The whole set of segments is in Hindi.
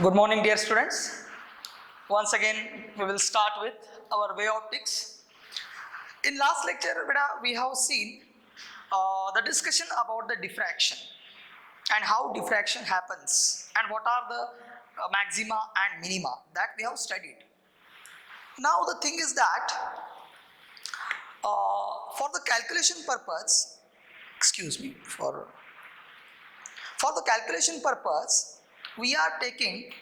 Good morning, dear students. Once again, we will start with our wave optics. In last lecture, we have seen the discussion about the diffraction and how diffraction happens and what are the maxima and minima that we have studied. Now the thing is that for the calculation purpose, for the calculation purpose, we are taking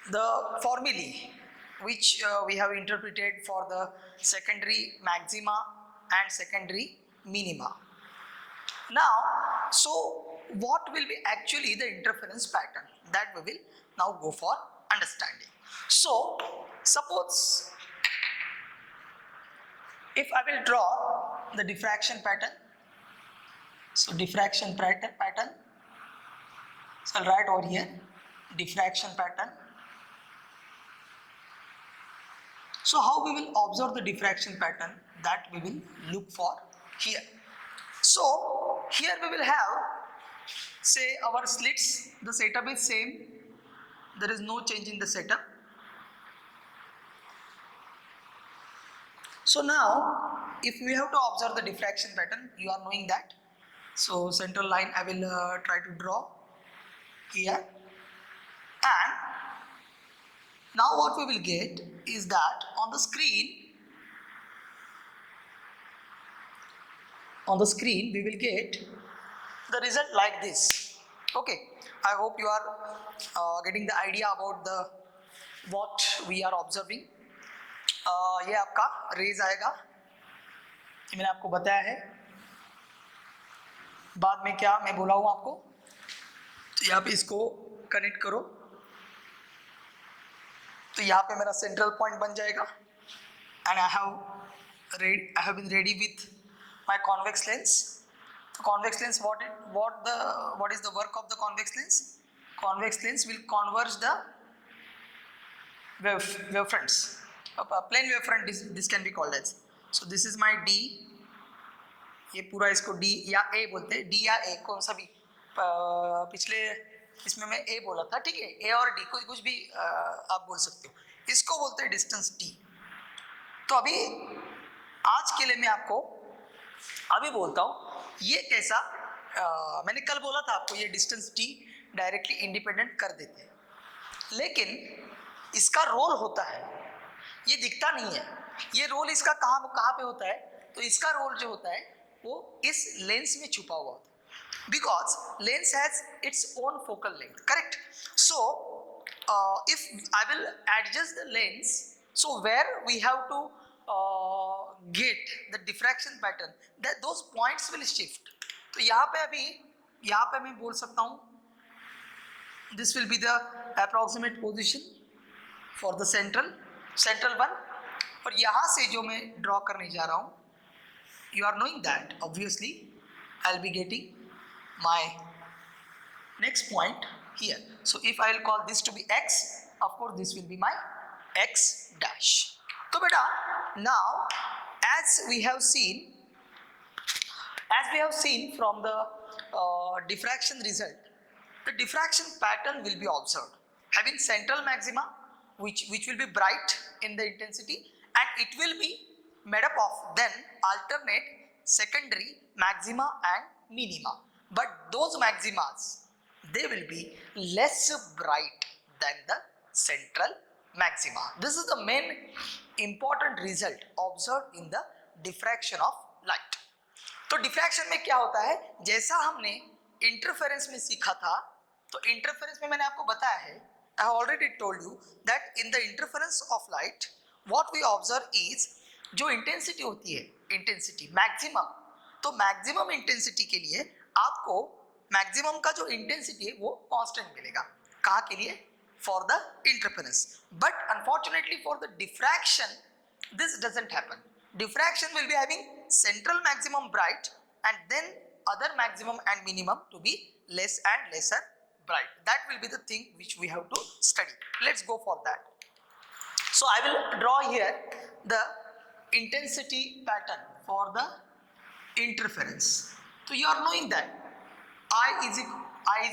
the formulae which we have interpreted for the secondary maxima and secondary minima. Now, so what will be actually the interference pattern that we will now go for understanding. So, suppose if I will draw the diffraction pattern, so diffraction pattern, so I'll write over here diffraction pattern. So how we will observe the diffraction pattern, that we will look for here. So here we will have, say, our slits, the setup is same, there is no change in the setup. So now if we have to observe the diffraction pattern, you are knowing that. So central line I will try to draw here, and now what we will get is that on the screen we will get the result like this. Okay, I hope you are getting the idea about the what we are observing. ये आपका रेज आएगा, ये मैंने आपको बताया है, बाद में क्या मैं बोला हूँ आपको, तो यहाँ पे इसको कनेक्ट करो, तो यहाँ पे मेरा सेंट्रल पॉइंट बन जाएगा. And I have been ready with my convex lens. तो convex lens what is the work of the convex lens? Convex lens will converge the wave fronts. Plane wave front, this can be called as. So this is my D, ये पूरा इसको D या A बोलते हैं, D या A कौन सा भी, पिछले इसमें मैं A बोला था, ठीक है, A और D कुछ भी आप बोल सकते हो, इसको बोलते हैं डिस्टेंस D. तो अभी आज के लिए मैं आपको अभी बोलता हूँ ये कैसा, मैंने कल बोला था आपको ये डिस्टेंस D डायरेक्टली इंडिपेंडेंट कर देते हैं, लेकिन इसका रोल होता है, ये दिखता नहीं है, ये रोल इसका कहाँ पे होता है, तो इसका रोल जो होता है वो इस लेंस में छुपा हुआ होता है, because lens has its own focal length, correct. So if I will adjust the lens, so where we have to get the diffraction pattern, that those points will shift. तो यहाँ पे मैं बोल सकता हूँ this will be the approximate position for the central one, और यहाँ से जो मैं ड्रॉ करने जा रहा हूँ, you are knowing that obviously I'll be getting my next point here. So if I will call this to be x, of course this will be my x dash. तो बेटा now as we have seen from the diffraction result, the diffraction pattern will be observed having central maxima which will be bright in the intensity, and it will be made up of then alternate secondary maxima and minima, but those maximas, they will be less bright than the central maxima. This is the main important result observed in the diffraction of light. तो diffraction में क्या होता है, जैसा हमने interference में सीखा था, तो interference में मैंने आपको बताया है, I have already told you that in the interference of light what we observe is जो intensity होती है, intensity maximum, तो maximum intensity के लिए आपको maximum का जो intensity है वो constant मिलेगा. कहाँ के लिए? For the interference. But unfortunately for the diffraction, this doesn't happen. Diffraction will be having central maximum bright and then other maximum and minimum to be less and lesser bright. That will be the thing which we have to study. Let's go for that. So I will draw here the intensity pattern for the interference. So you are knowing that I is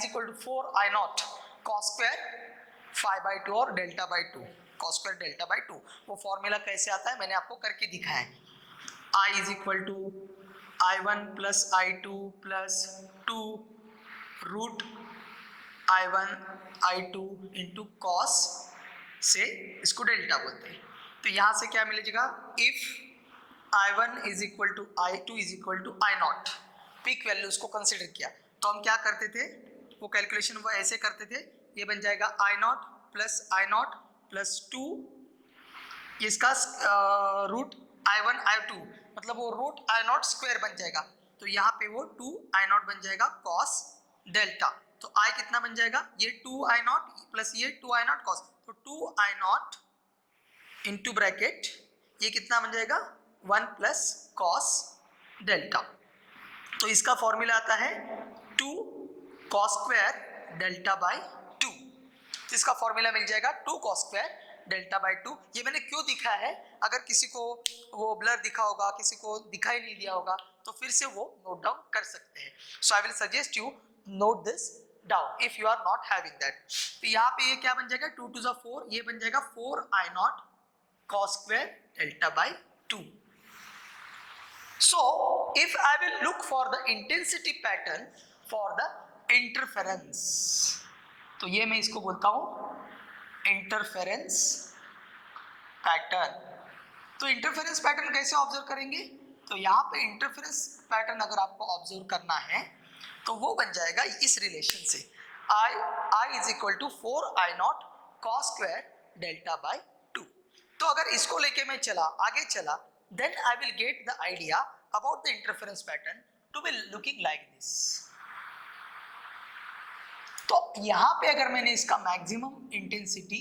equal to 4 I naught cos square phi by 2 और delta by 2 cos square delta by 2. वो फॉर्मूला कैसे आता है मैंने आपको करके दिखाया है. I is equal to I1 plus I2 plus 2 root I1 I2 into cos से इसको डेल्टा बोलते हैं. तो यहाँ से क्या मिलेगा, if I1 is equal to I2 is equal to I naught, peak values को कंसिडर किया तो हम क्या करते थे, वो कैलकुलेशन वो ऐसे करते थे, ये बन जाएगा I naught प्लस 2 इसका रूट I1 I2 मतलब वो रूट I naught स्क्वायर बन जाएगा. तो यहाँ पे वो 2 I naught बन जाएगा cos डेल्टा. तो I कितना बन जाएगा, ये 2 I naught प्लस ये 2 I naught cos, तो 2 I naught इंटू ब्रैकेट ये कितना बन जाएगा 1 प्लस cos डेल्टा. तो इसका फॉर्मूला आता है 2 cos स्क्वायर डेल्टा बाय 2. तो इसका फॉर्मूला मिल जाएगा 2 cos स्क्वायर डेल्टा बाय 2. ये मैंने क्यों दिखाया है, अगर किसी को वो ब्लर दिखा होगा, किसी को दिखाई नहीं दिया होगा तो फिर से वो नोट डाउन कर सकते हैं. So I will suggest you note this down if you are not having that. तो यहाँ पे ये क्या बन जाएगा 2 2 4, ये बन जाएगा 4 I naught cos square delta by 2. So if I will look for the intensity pattern for the interference, तो ये मैं इसको बोलता हूँ इंटरफेरेंस पैटर्न. तो इंटरफेरेंस पैटर्न कैसे ऑब्जर्व करेंगे, तो यहाँ पे इंटरफेरेंस पैटर्न अगर आपको ऑब्जर्व करना है तो वो बन जाएगा इस रिलेशन से, I is equal to 4 I naught cos square delta by 2. तो अगर इसको लेके मैं आगे चला then I will get the idea about the interference pattern to be looking like this. तो यहाँ पे अगर मैंने इसका मैक्सिमम इंटेंसिटी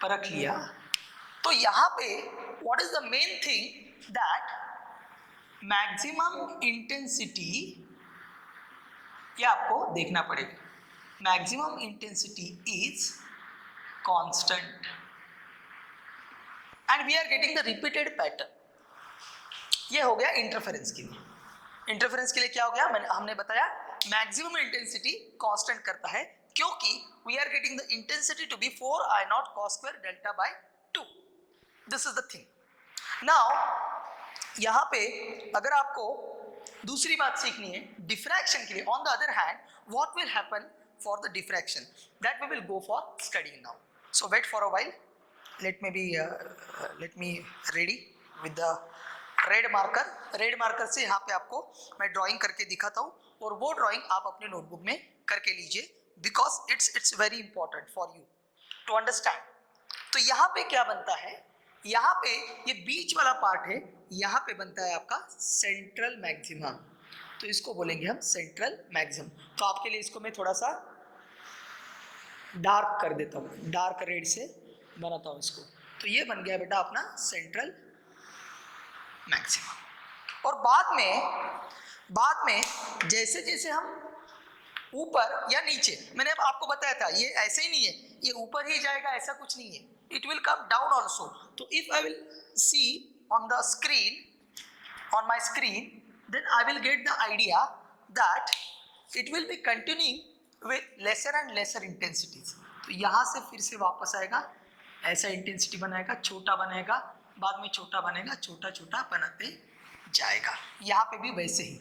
परख लिया तो यहाँ पे what is the main thing that maximum intensity ये आपको देखना पड़ेगा. Maximum intensity is constant and we are getting the repeated pattern. ये हो गया इंटरफेरेंस के लिए. इंटरफेरेंस के लिए क्या हो गया, हमने बताया मैक्सिमम इंटेंसिटी कांस्टेंट करता है क्योंकि we are getting the intensity to be 4 I naught cos square delta by 2. This is the thing. Now यहाँ पे अगर आपको दूसरी बात सीखनी है डिफ्रैक्शन के लिए, on the other hand what will happen for the diffraction, that we will go for studying now. So wait for a while, let me ready with the red marker से यहाँ पे आपको मैं ड्राइंग करके दिखाता हूँ और वो ड्राइंग आप अपने नोटबुक में करके लीजिए because it's very important for you to understand. तो यहाँ पे क्या बनता है, यहाँ पे ये बीच वाला पार्ट है, यहाँ पे बनता है आपका सेंट्रल मैक्सिमम. तो इसको बोलेंगे हम सेंट्रल मैक्सिमम. तो आपके लिए इसको मैं थोड़ा सा डार्क कर देता हूँ, डार्क रेड से बनाता हूँ इसको. तो ये बन गया बेटा अपना सेंट्रल मैक्सिमम. और बाद में जैसे जैसे हम ऊपर या नीचे, मैंने आपको बताया था ये ऐसे ही नहीं है, ये ऊपर ही जाएगा ऐसा कुछ नहीं है, it will come down also. So if I will see on the screen, on my screen, then I will get the idea that it will be continuing with lesser and lesser intensities. तो यहाँ से फिर से वापस आएगा, ऐसा इंटेंसिटी बनाएगा, छोटा बनेगा, बाद में छोटा बनेगा, छोटा छोटा बनाते जाएगा. यहाँ पे भी वैसे ही,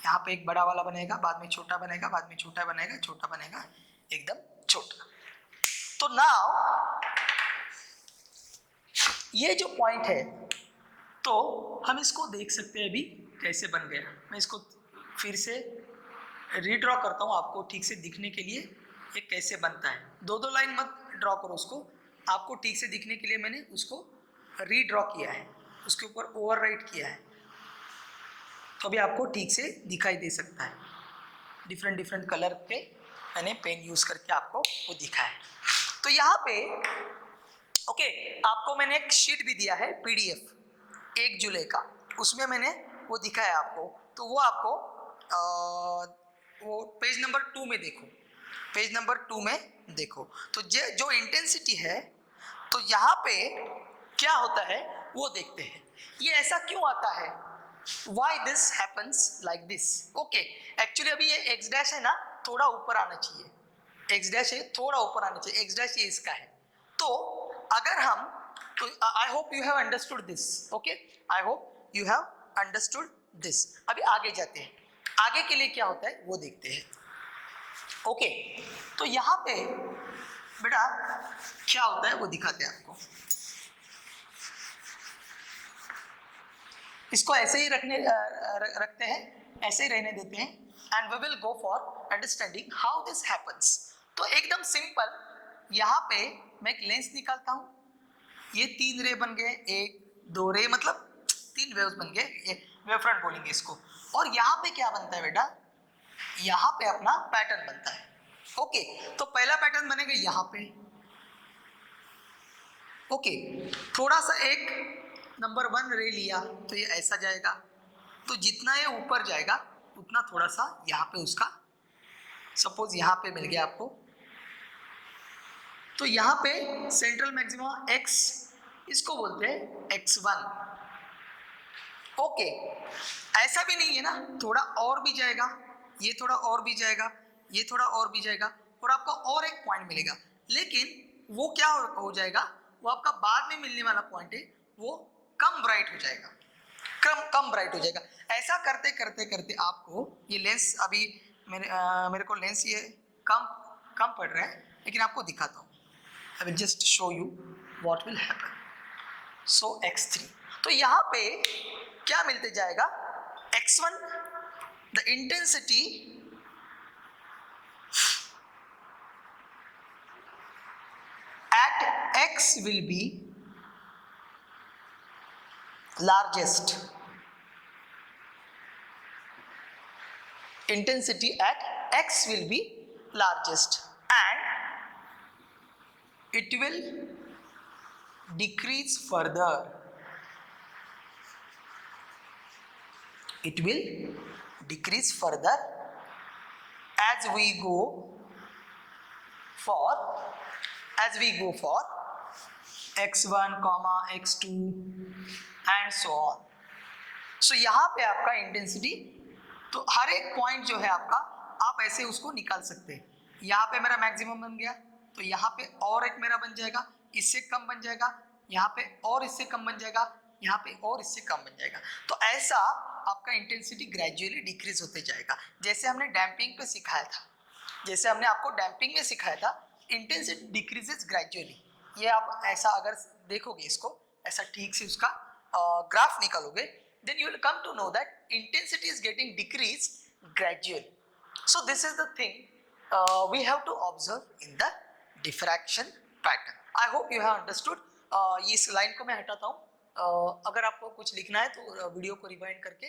यहाँ पे एक बड़ा वाला बनेगा, बाद में छोटा बनेगा, बाद में छोटा बनेगा, छोटा बनेगा, एकदम छोटा. तो नाउ ये जो पॉइंट है तो हम इसको देख सकते हैं अभी कैसे बन गया. मैं इसको फिर से रीड्रॉ करता हूँ आपको ठीक से दिखने के लिए ये कैसे बनता है. दो लाइन मत ड्रॉ करो उसको, आपको ठीक से दिखने के लिए मैंने उसको रीड्रॉ किया है, उसके ऊपर ओवरराइट किया है, तो अभी आपको ठीक से दिखाई दे सकता है. डिफरेंट कलर पे मैंने पेन यूज़ करके आपको वो दिखाया है. तो यहाँ पे ओके आपको मैंने एक शीट भी दिया है PDF 1 जुलाई का, उसमें मैंने वो दिखाया आपको. तो वो आपको वो पेज नंबर 2 में देखो, पेज नंबर 2 में देखो. तो जो इंटेंसिटी है तो यहाँ पे क्या होता है वो देखते हैं. ये ऐसा क्यों आता है, Why this happens like this? Okay, actually अभी ये x डैश है ना, थोड़ा ऊपर आना चाहिए, x डैश है थोड़ा ऊपर आना चाहिए, x डैश ये इसका है। तो अगर हम, तो आई hope you have understood this, okay, I hope you have understood this. अभी आगे जाते हैं, आगे के लिए क्या होता है वो देखते हैं। ओके, तो यहाँ पे बेटा क्या होता है वो दिखाते हैं आपको। इसको ऐसे ही रखते हैं, ऐसे ही रहने देते हैं, and we will go for understanding how this happens. तो एकदम सिंपल, यहाँ पे मैं एक लेंस निकालता हूँ, ये 3 रे बन गए, 1 2 रे, मतलब 3 वेव्स बन गए, ये वेव फ्रंट बोलेंगे इसको। और यहाँ पे क्या बनता है बेटा, यहाँ पे अपना पैटर्न बनता है। ओके, तो पहला पैटर्न बनेगा यहाँ पे। ओके, थोड़ा सा एक नंबर 1 रे लिया तो ये ऐसा जाएगा, तो जितना ये ऊपर जाएगा उतना थोड़ा सा यहाँ पे उसका, सपोज यहाँ पे मिल गया आपको, तो यहाँ पे सेंट्रल मैक्सिमा x, इसको बोलते हैं x1। ओके, ऐसा भी नहीं है ना, थोड़ा और भी जाएगा, ये थोड़ा और भी जाएगा, ये थोड़ा और भी जाएगा, और आपको और एक पॉइंट मिलेगा, लेकिन वो क्या हो जाएगा, वो आपका बाद में मिलने वाला पॉइंट है, वो कम ब्राइट हो जाएगा, कम ब्राइट हो जाएगा। ऐसा करते करते करते आपको ये लेंस, अभी मेरे को लेंस ये कम पड़ रहा है, लेकिन आपको दिखाता हूँ। I will just show you what will happen. So x3, तो यहाँ पे क्या मिलते जाएगा, x1, the intensity at x will be largest, intensity at x will be largest, and it will decrease further, it will decrease further as we go for x1, x2 and so on. So यहाँ पे आपका इंटेंसिटी, तो हर एक पॉइंट जो है आपका, आप ऐसे उसको निकाल सकते हैं। यहाँ पे मेरा मैक्सिमम बन गया, तो यहाँ पे और एक मेरा बन जाएगा, इससे कम बन जाएगा, यहाँ पे और इससे कम बन जाएगा, यहाँ पे और इससे कम बन जाएगा। तो ऐसा आपका इंटेंसिटी ग्रेजुअली डिक्रीज होते जाएगा, जैसे हमने डैम्पिंग पे सिखाया था, जैसे हमने आपको डैम्पिंग में सिखाया था, इंटेंसिटी डिक्रीजेस ग्रेजुअली। ये आप ऐसा अगर देखोगे, इसको ऐसा ठीक से उसका ग्राफ निकालोगे, then you will come to know that intensity is getting decreased gradually. So this is the thing we have to observe in the diffraction pattern. I hope you have understood. इस लाइन को मैं हटाता हूँ, अगर आपको कुछ लिखना है तो वीडियो को रिवाइंड करके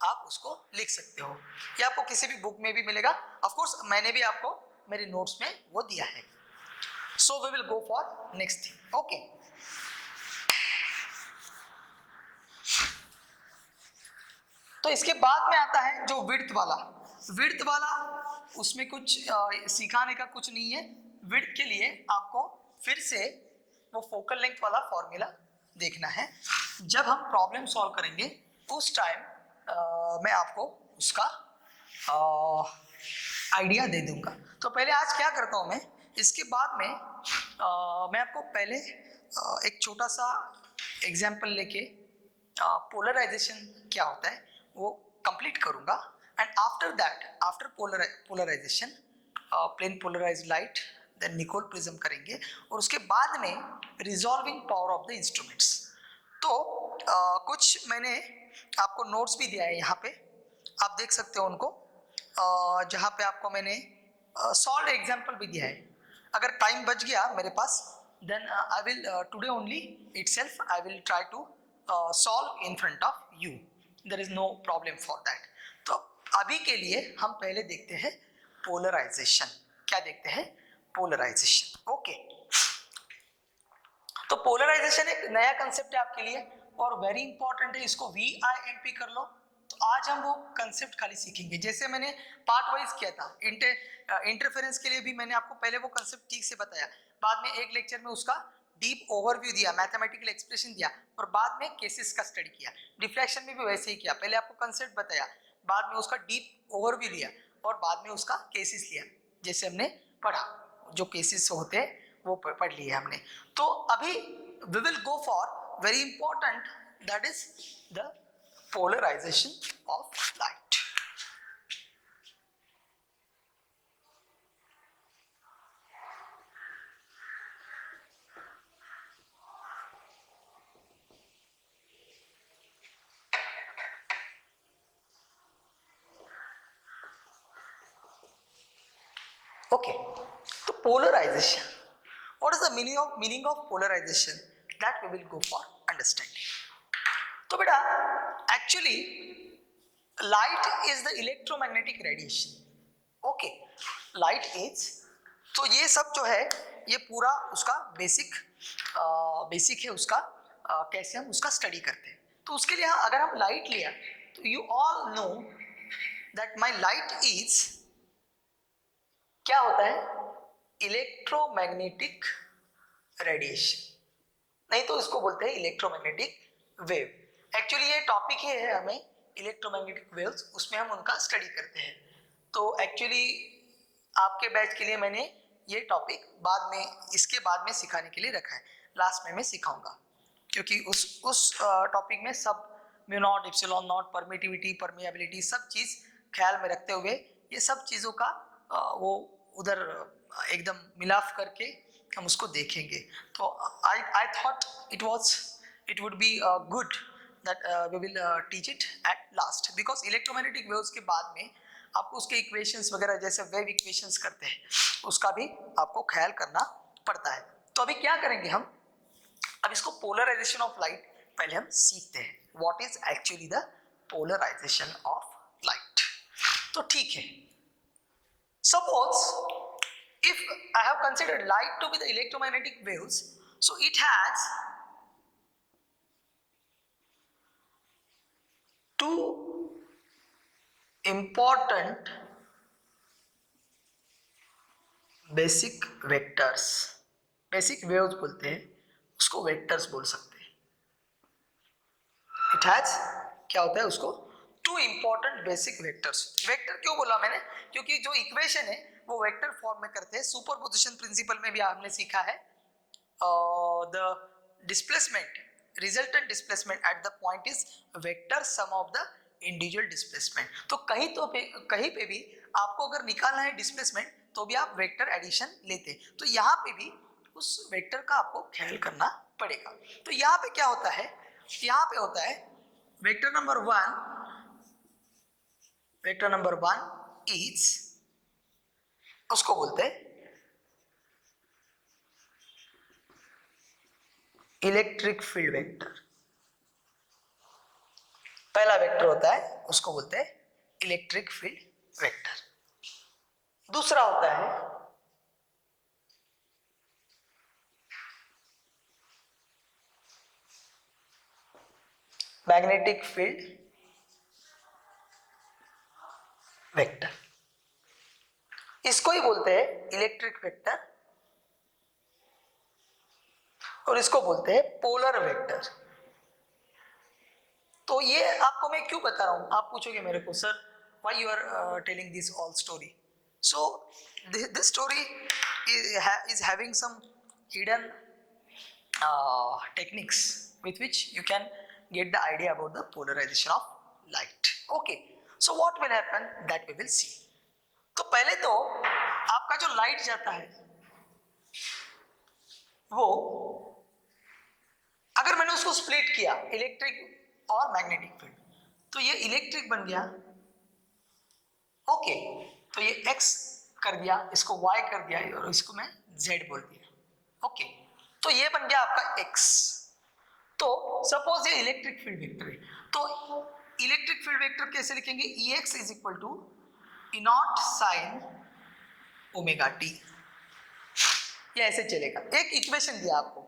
आप उसको लिख सकते हो, या आपको किसी भी बुक में भी मिलेगा। ऑफ कोर्स मैंने भी आपको मेरे नोट्स में वो दिया है। So we will go for next thing. Okay. तो इसके बाद में आता है जो विड्थ वाला, उसमें कुछ सिखाने का कुछ नहीं है। विड्थ के लिए आपको फिर से वो फोकल लेंथ वाला फॉर्मूला देखना है। जब हम प्रॉब्लम सॉल्व करेंगे उस टाइम मैं आपको उसका आइडिया दे दूंगा। तो पहले आज क्या करता हूँ मैं, इसके बाद में मैं आपको पहले एक छोटा सा एग्जाम्पल लेके पोलराइजेशन क्या होता है वो कंप्लीट करूंगा, and after that, after polarization, plane polarized light, then Nicol prism करेंगे, और उसके बाद में resolving power of the instruments. तो कुछ मैंने आपको नोट्स भी दिया है यहाँ पे, आप देख सकते हो उनको, जहाँ पे आपको मैंने सॉल्व एग्जाम्पल भी दिया है। अगर टाइम बच गया मेरे पास, then I will today only itself I will try to solve in front of you. There is no problem for that. तो अभी के लिए हम पहले देखते हैं पोलराइजेशन। क्या देखते हैं? पोलराइजेशन। ओके, तो पोलराइजेशन एक नया कंसेप्ट है आपके लिए और वेरी इंपॉर्टेंट है, इसको VIMP कर लो। तो आज हम वो कंसेप्ट खाली सीखेंगे, जैसे मैंने पार्ट वाइज किया था। इंटरफेरेंस के लिए भी मैंने आपको पहले वो कंसेप्ट ठीक से बताया, बाद में एक लेक्चर में उसका डीप ओवरव्यू दिया, मैथमेटिकल एक्सप्रेशन दिया और बाद में केसेस का स्टडी किया। डिफ्रैक्शन में भी वैसे ही किया, पहले आपको कंसेप्ट बताया, बाद में उसका डीप ओवरव्यू दिया और बाद में उसका केसेस लिया, जैसे हमने पढ़ा, जो केसेस होते हैं वो पढ़ लिए हमने। तो अभी we will go for very important, that is the polarization of light. Okay, so polarization. What is the meaning of polarization? That we will go for understanding. तो बेटा actually light is the electromagnetic radiation. Okay, light is, तो ये सब जो है ये पूरा उसका बेसिक है उसका, कैसे हम उसका स्टडी करते हैं। तो उसके लिए अगर हम लाइट लिया तो you all know that my light is, क्या होता है, इलेक्ट्रोमैग्नेटिक रेडिएशन, नहीं तो इसको बोलते हैं इलेक्ट्रोमैग्नेटिक वेव। एक्चुअली ये टॉपिक ही है हमें इलेक्ट्रोमैग्नेटिक वेव्स, उसमें हम उनका स्टडी करते हैं। तो एक्चुअली आपके बैच के लिए मैंने ये टॉपिक बाद में, इसके बाद में सिखाने के लिए रखा है, लास्ट में मैं सिखाऊंगा, क्योंकि उस टॉपिक में सब mu naught, epsilon not, permittivity, permeability, सब चीज़ ख्याल में रखते हुए ये सब चीज़ों का वो उधर एकदम मिलाप करके हम उसको देखेंगे। तो I thought it would be good that we will teach it at last, because electromagnetic waves के बाद में आपको उसके इक्वेशंस वगैरह जैसे वेव इक्वेशंस करते हैं उसका भी आपको ख्याल करना पड़ता है। तो अभी क्या करेंगे हम, अब इसको पोलराइजेशन ऑफ लाइट पहले हम सीखते हैं, what is actually the polarization of light. तो ठीक है, suppose if I have considered light to be the electromagnetic waves, so it has two important basic vectors, basic waves बोलते हैं उसको, vectors बोल सकते हैं। it has, क्या होता है उसको, two important basic vectors. Vector क्यों बोला मैंने, क्योंकि जो इक्वेशन है वो वेक्टर फॉर्म में करते हैं। सुपरपोजिशन प्रिंसिपल में भी हमने सीखा है the displacement, resultant displacement at the point is vector sum of the individual displacement. तो कहीं पे भी आपको अगर निकालना है डिस्प्लेसमेंट तो भी आप वेक्टर एडिशन लेते हैं। तो यहाँ पे भी उस वेक्टर का आपको ख्याल करना पड़ेगा। तो यहाँ पे क्या होता है, यहाँ पे होता है वेक्टर नंबर वन इज, उसको बोलते हैं इलेक्ट्रिक फील्ड वेक्टर। पहला वेक्टर होता है उसको बोलते हैं इलेक्ट्रिक फील्ड वेक्टर। दूसरा होता है मैग्नेटिक फील्ड वेक्टर, इसको ही बोलते हैं इलेक्ट्रिक वेक्टर, और इसको बोलते हैं पोलर वेक्टर। तो ये आपको मैं क्यों बता रहा हूं, आप पूछोगे मेरे को, sir why you are telling this all story. So this story is having some hidden techniques with which you can get the idea about the polarization of light. Okay, so what will happen that we will see. तो पहले तो आपका जो लाइट जाता है वो, अगर मैंने उसको स्प्लिट किया इलेक्ट्रिक और मैग्नेटिक फील्ड, तो ये इलेक्ट्रिक बन गया, ओके, तो ये एक्स कर दिया, इसको वाई कर दिया और इसको मैं जेड बोल दिया, ओके, तो ये बन गया आपका एक्स। तो सपोज ये इलेक्ट्रिक फील्ड वेक्टर है, तो इलेक्ट्रिक फील्ड वेक्टर कैसे लिखेंगे, E x is equal to E naught sine omega t, ये ऐसे चलेगा। एक इक्वेशन दिया आपको,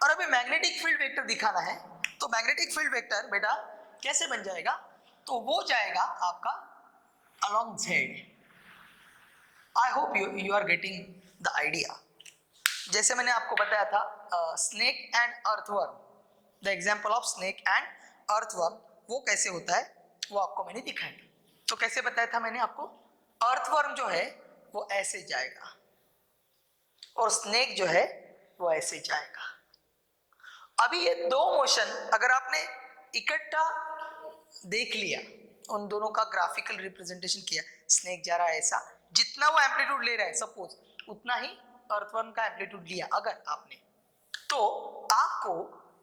और अभी मैग्नेटिक फील्ड वेक्टर दिखाना है, तो मैग्नेटिक फील्ड वेक्टर बेटा कैसे बन जाएगा, तो वो जाएगा आपका along z. I hope you are getting the idea. जैसे मैंने आपको बताया था snake and earthworm, the example of snake and earthworm, वो कैसे होता है वो आपको मैंने दिखाया। तो कैसे बताया था मैंने आपको, अर्थवर्म जो है वो ऐसे जाएगा और स्नेक जो है वो ऐसे जाएगा। अभी ये दो मोशन अगर आपने इकट्ठा देख लिया, उन दोनों का ग्राफिकल रिप्रेजेंटेशन किया, स्नेक जा रहा है ऐसा, जितना वो एम्पलीट्यूड ले रहा है सपोज उतना ही अर्थवर्म का एम्पलीट्यूड लिया अगर आपने, तो आपको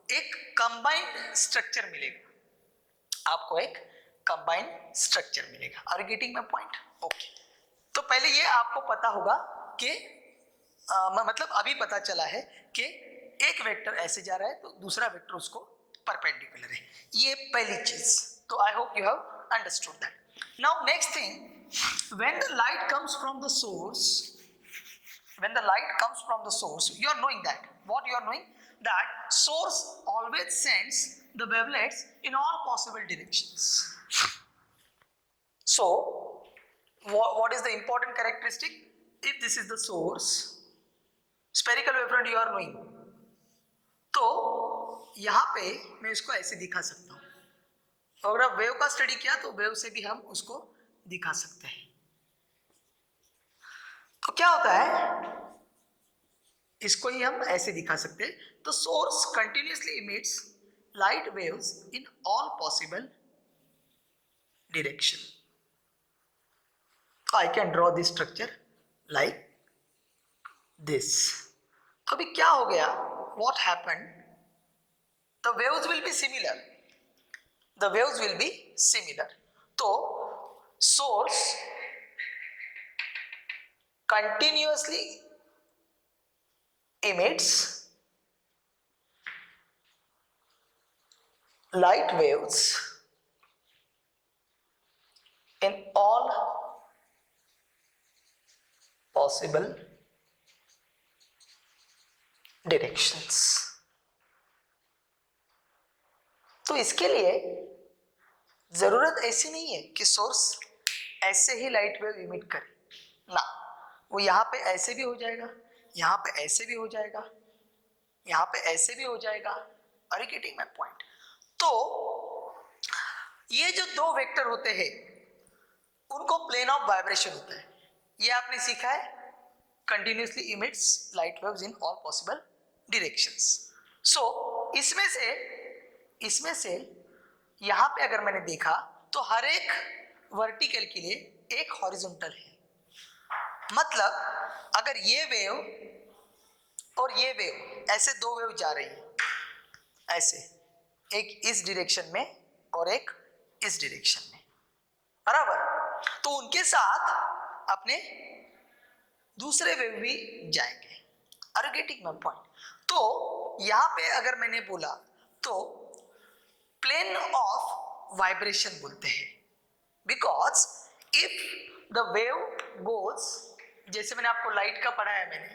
एक कंबाइंड स्ट्रक्चर मिलेगा, आपको एक कंबाइंड स्ट्रक्चर मिलेगा। Are you getting my point? Okay, तो पहले ये आपको पता होगा कि मतलब अभी पता चला है कि एक वेक्टर ऐसे जा रहा है तो दूसरा वेक्टर उसको परपेंडिकुलर है, ये पहली चीज। तो आई hope you have understood that. Now next thing, when the light comes from the source, when the light comes from the source, you are knowing that, what you are knowing, that source always sends the wavelets in all possible directions. So what is the important characteristic? If this is the source, spherical wavefront you are knowing, तो यहां पे मैं इसको ऐसे दिखा सकता हूं। अगर आप वेव का स्टडी किया तो वेव से भी हम उसको दिखा सकते हैं। तो क्या होता है, इसको ही हम ऐसे दिखा सकते हैं। तो source continuously emits light waves in all possible direction. I can draw this structure like this. तो अभी क्या हो गया, what happened, the waves will be similar, the waves will be similar. तो source continuously emits light waves in all possible directions। तो इसके लिए जरूरत ऐसी नहीं है कि सोर्स ऐसे ही लाइट वेव इमिट करे ना, वो यहाँ पे ऐसे भी हो जाएगा, यहाँ पे ऐसे भी हो जाएगा, यहाँ पे ऐसे भी हो जाएगा। Are you getting my point? तो ये जो दो वेक्टर होते हैं उनको प्लेन ऑफ वाइब्रेशन होता है, ये आपने सीखा है, continuously emits light waves in all possible directions. So इसमें से यहाँ पे अगर मैंने देखा तो हर एक वर्टिकल के लिए एक हॉरिजॉन्टल है। मतलब अगर ये वेव और ये वेव, ऐसे दो वेव जा रही है ऐसे, एक इस डायरेक्शन में और एक इस डायरेक्शन में, बराबर, तो उनके साथ अपने दूसरे वेव भी जाएंगे। Are you getting my point? तो यहाँ पे अगर मैंने बोला तो प्लेन ऑफ वाइब्रेशन बोलते हैं, because if the wave goes, जैसे मैंने आपको लाइट का पढ़ाया मैंने,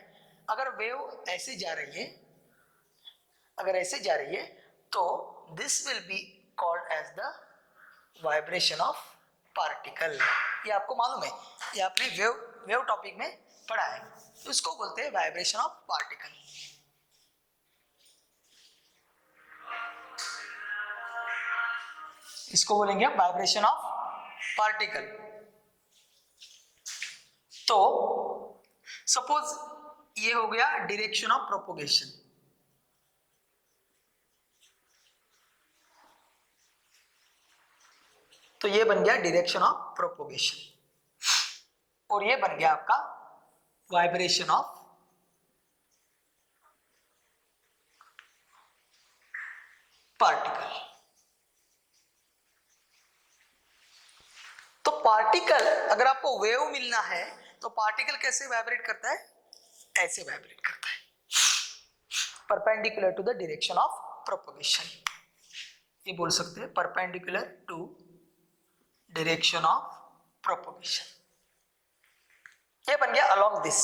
अगर वेव ऐसे जा रही है, अगर ऐसे जा रही है तो this will be called as the vibration of particle. ये आपको मालूम है, ये आपने वेव टॉपिक में पढ़ा है, तो इसको बोलते हैं वाइब्रेशन ऑफ पार्टिकल। इसको बोलेंगे वाइब्रेशन ऑफ पार्टिकल। तो सपोज ये हो गया डायरेक्शन ऑफ प्रोपोगेशन, तो ये बन गया डायरेक्शन ऑफ प्रोपोगेशन, और ये बन गया आपका वाइब्रेशन ऑफ पार्टिकल। तो पार्टिकल, अगर आपको वेव मिलना है तो पार्टिकल कैसे वाइब्रेट करता है, ऐसे वाइब्रेट करता है, perpendicular to the direction of propagation. ये बोल सकते हैं perpendicular to direction of propagation. ये बन गया अलोंग दिस।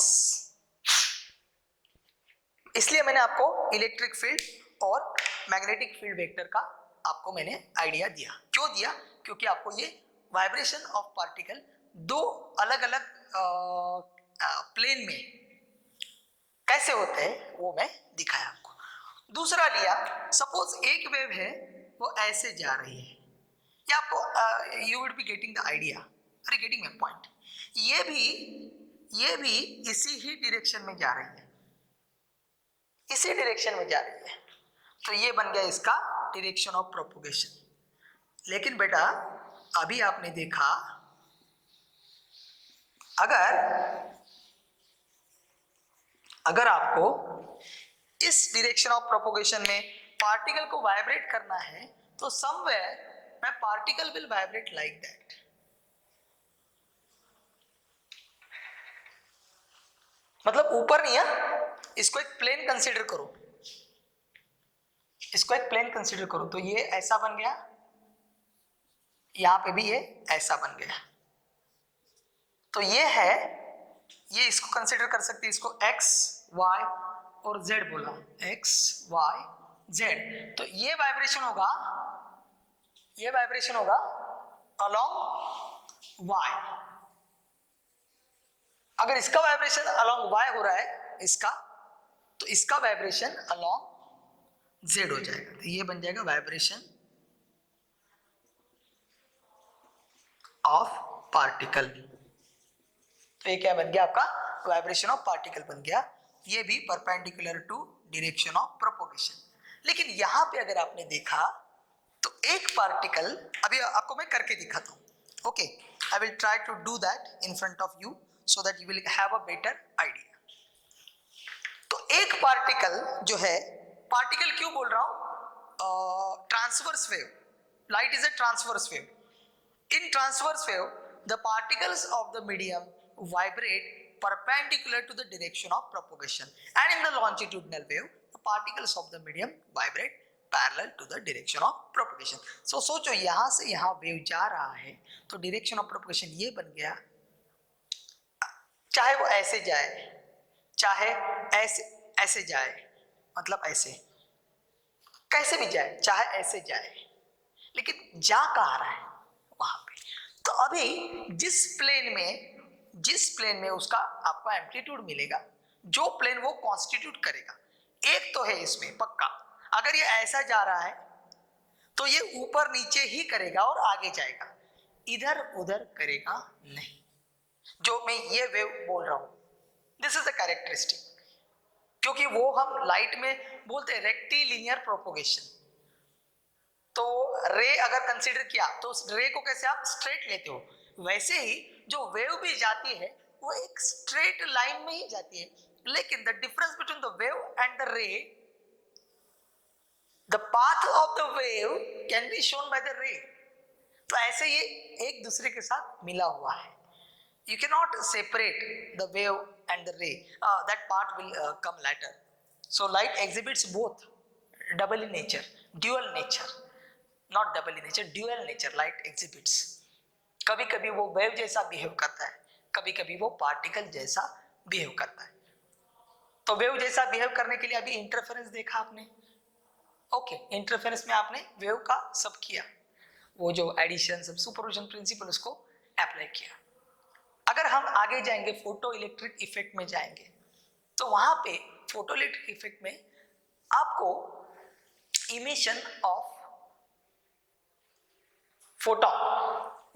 इसलिए मैंने आपको इलेक्ट्रिक फील्ड और मैग्नेटिक फील्ड वेक्टर का आपको मैंने आइडिया दिया। क्यों दिया? क्योंकि आपको ये वाइब्रेशन ऑफ पार्टिकल दो अलग अलग प्लेन में कैसे होते हैं वो मैं दिखाया आपको। दूसरा लिया, सपोज एक वेव है वो ऐसे जा रही है, या आपको you would be getting the idea, are you getting my point. ये भी इसी ही डायरेक्शन में जा रही है, इसी डायरेक्शन में जा रही है, तो ये बन गया इसका डायरेक्शन ऑफ प्रोपगेशन। लेकिन बेटा अभी आपने देखा, अगर आपको इस डायरेक्शन ऑफ प्रोपगेशन में पार्टिकल को वाइब्रेट करना है तो somewhere my particle will vibrate like that. मतलब ऊपर नहीं है, इसको एक प्लेन कंसीडर करो, इसको एक प्लेन कंसीडर करो, तो ये ऐसा बन गया, यहां पे भी ये ऐसा बन गया, तो ये है, ये इसको कंसीडर कर सकते हैं, इसको x y और z बोला, x y z, तो ये वाइब्रेशन होगा अलोंग y। अगर इसका वाइब्रेशन अलोंग y हो रहा है इसका, तो इसका वाइब्रेशन अलोंग z हो जाएगा, तो ये बन जाएगा वाइब्रेशन ऑफ पार्टिकल। तो ये क्या बन गया आपका, वाइब्रेशन ऑफ पार्टिकल बन गया, ये भी perpendicular to direction of propagation. लेकिन यहां पे अगर आपने देखा तो एक पार्टिकल, अभी आपको मैं करके दिखाता हूं, okay, I will try to do that in front of you so that you will have a better idea. तो एक पार्टिकल जो है, पार्टिकल क्यों बोल रहा हूं, transverse wave, light is a transverse wave. In transverse wave, the particles of the medium vibrate perpendicular to the direction of propagation, and in the longitudinal wave, the particles of the medium vibrate parallel to the direction of propagation. So सोचो यहां से यहां वेव जा रहा है, तो direction of propagation ये बन गया, चाहे वो ऐसे जाए, चाहे ऐसे जाए, मतलब ऐसे, कैसे भी जाए, चाहे ऐसे जाए, लेकिन जा कहाँ रहा है वहां पे। तो अभी जिस प्लेन में उसका आपको एम्पलीट्यूड मिलेगा, जो प्लेन वो कॉन्स्टिट्यूट करेगा, एक तो है इसमें पक्का, अगर ये ऐसा जा रहा है तो ये ऊपर नीचे ही करेगा और आगे जाएगा, इधर उधर करेगा नहीं, जो मैं ये वेव बोल रहा हूं, दिस इज द कैरेक्टरिस्टिक। क्योंकि वो हम लाइट में बोलते हैं रेक्टिलिनियर प्रोपोगेशन, तो रे अगर कंसीडर किया तो रे को कैसे आप स्ट्रेट लेते हो, वैसे ही जो वेव भी जाती है वो एक स्ट्रेट लाइन में ही जाती है, लेकिन the difference between the wave and the रे, the path of the wave can be shown by the रे। तो ऐसे ये एक दूसरे के साथ मिला हुआ है, you cannot separate the wave and the ray, that part will come later. So light exhibits both double in nature, dual nature, not double in nature, dual nature light exhibits। कभी कभी वो वेव जैसा बिहेव करता है, कभी कभी वो पार्टिकल जैसा बिहेव करता है। तो वेव जैसा बिहेव करने के लिए अभी इंटरफेरेंस देखा आपने, ओके, इंटरफेरेंस में आपने वेव का सब किया, वो जो एडिशन सब सुपरपोजिशन प्रिंसिपल उसको अप्लाई किया। अगर हम आगे जाएंगे फोटो इलेक्ट्रिक इफेक्ट में जाएंगे, तो वहां पे फोटो इलेक्ट्रिक इफेक्ट में आपको इमिशन ऑफ फोटोन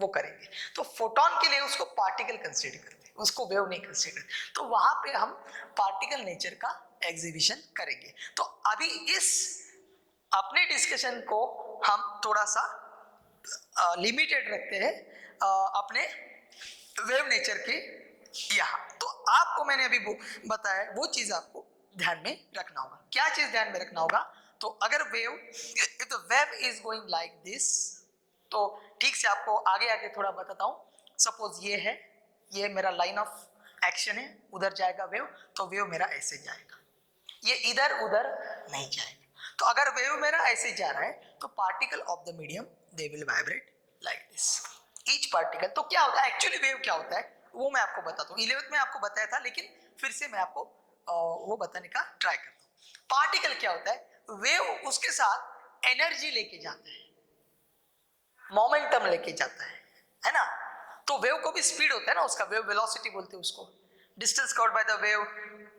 वो करेंगे, तो फोटोन के लिए उसको पार्टिकल कंसीडर करते हैं, उसको वेव नहीं कंसीडर, तो वहां पे हम पार्टिकल नेचर का एग्जीबिशन करेंगे। तो अभी इस अपने डिस्कशन को हम थोड़ा सा लिमिटेड रखते हैं अपने वेव नेचर के यहाँ। तो आपको मैंने अभी बताया वो चीज आपको ध्यान में रखना होगा। क्या चीज ध्यान में रखना होगा, तो अगर wave, if the wave is going like this, तो ठीक से आपको आगे आगे थोड़ा बताता हूँ। सपोज ये है, ये मेरा लाइन ऑफ एक्शन है, उधर जाएगा वेव, तो वेव मेरा ऐसे जाएगा, ये इधर उधर नहीं जाएगा। तो अगर वेव मेरा ऐसे जा रहा है तो particle of the medium they will vibrate like this, each particle. तो क्या होता है एक्चुअली वेव क्या होता है वो मैं आपको बताता हूँ, 11th में आपको बताया था, लेकिन फिर से मैं आपको वो बताने का ट्राई करता हूँ। पार्टिकल क्या होता है, वेव उसके साथ एनर्जी लेके जाता है, मोमेंटम लेके जाता है ना। तो वेव को भी स्पीड होता है ना उसका, वेव वेलोसिटी बोलते हैं उसको। Distance covered by the wave,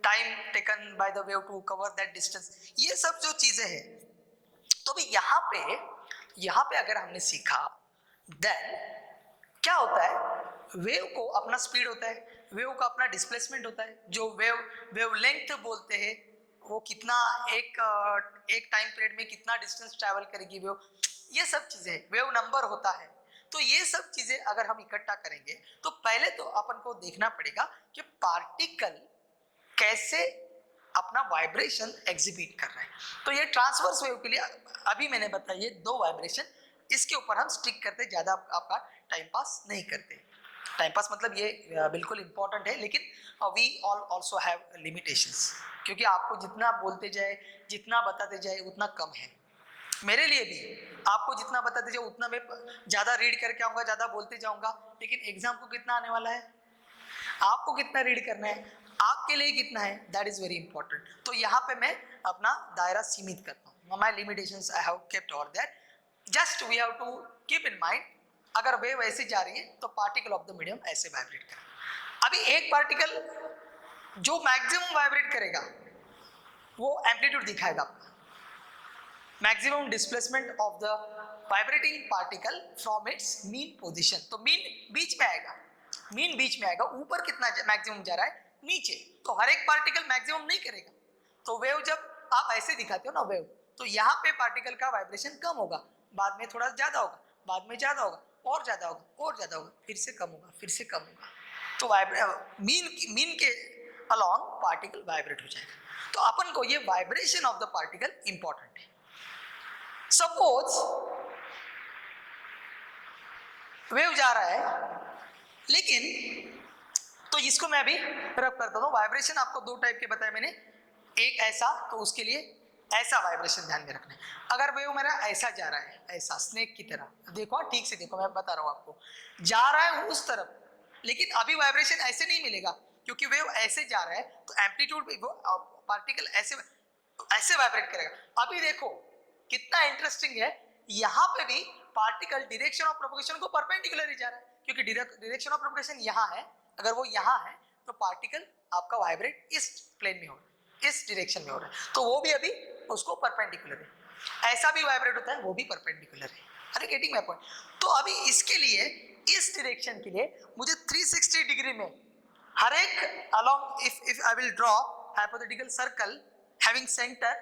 time taken by the wave to cover that distance, ये सब जो चीजें हैं। तो भी यहाँ पे अगर हमने सीखा, देन क्या होता है, वेव को अपना स्पीड होता है, वेव का अपना डिस्प्लेसमेंट होता है, जो वेव लेंथ बोलते हैं, वो कितना एक टाइम पीरियड में कितना डिस्टेंस ट्रैवल करेगी वेव, ये सब चीजें, वेव नंबर होता है। तो ये सब चीजें अगर हम इकट्ठा करेंगे तो पहले तो अपन को देखना पड़ेगा कि पार्टिकल कैसे अपना वाइब्रेशन एग्जिबिट कर रहा है। तो ये ट्रांसवर्स वेव के लिए अभी मैंने बताया ये 2 वाइब्रेशन, इसके ऊपर हम स्टिक करते, ज्यादा आपका टाइम पास नहीं करते। टाइम पास मतलब ये बिल्कुल इंपॉर्टेंट है, लेकिन we all also have limitations, क्योंकि आपको जितना बोलते जाए, जितना बताते जाए उतना कम है। मेरे लिए भी आपको जितना बताते जाए उतना मैं ज़्यादा रीड करके आऊँगा, ज़्यादा बोलते जाऊँगा, लेकिन एग्जाम को कितना आने वाला है, आपको कितना रीड करना है, आपके लिए कितना है, दैट इज़ वेरी इंपॉर्टेंट। तो यहाँ पे मैं अपना दायरा सीमित करता हूँ, my limitations I have kept over that, just we have to keep in mind, अगर वेव ऐसे जा रही है तो पार्टिकल ऑफ द मीडियम ऐसे वाइब्रेट करेगा। अभी एक पार्टिकल जो मैक्सिमम वाइब्रेट करेगा वो एम्पलीट्यूड दिखाएगा, maximum displacement of the vibrating particle from its mean position. तो मीन बीच में आएगा, मीन बीच में आएगा, ऊपर कितना मैक्सिमम जा रहा है, नीचे, तो हर एक पार्टिकल मैक्सिमम नहीं करेगा। तो वेव जब आप ऐसे दिखाते हो ना वेव, तो यहाँ पे पार्टिकल का वाइब्रेशन कम होगा, बाद में थोड़ा ज्यादा होगा, बाद में ज्यादा होगा, और ज्यादा होगा, और ज्यादा होगा, फिर से कम होगा, फिर से कम होगा। तो मीन के अलॉन्ग पार्टिकल वाइब्रेट हो जाएगा। तो अपन को ये vibration of the particle important है। सपोज वेव जा रहा है, लेकिन तो इसको मैं अभी रब करता हूँ। वाइब्रेशन आपको 2 टाइप के बताए मैंने, एक ऐसा, तो उसके लिए ऐसा वाइब्रेशन ध्यान में रखना है। अगर वेव मेरा ऐसा जा रहा है, ऐसा स्नेक की तरह, देखो ठीक से देखो, मैं बता रहा हूँ आपको, जा रहा है उस तरफ, लेकिन अभी वाइब्रेशन ऐसे नहीं मिलेगा, क्योंकि वेव ऐसे जा रहा है, तो एम्पलीट्यूड पार्टिकल ऐसे वाइब्रेट करेगा। अभी देखो कितना इंटरेस्टिंग है, यहाँ पे भी पार्टिकल डायरेक्शन ऑफ प्रोपगेशन को परपेंडिकुलर ही जा रहा है, क्योंकि डायरेक्शन ऑफ प्रोपगेशन यहाँ है, अगर वो यहाँ है तो पार्टिकल आपका वाइब्रेट इस प्लेन में हो रहा है, इस डायरेक्शन में हो रहा है, तो वो भी अभी उसको परपेंडिकुलर है। ऐसा भी वाइब्रेट होता है, वो भी परपेंडिकुलर है। अरे गेटिंग माय पॉइंट? तो अभी इसके लिए, इस डायरेक्शन के लिए मुझे 360 डिग्री में हर एक along, if I will draw hypothetical circle having centre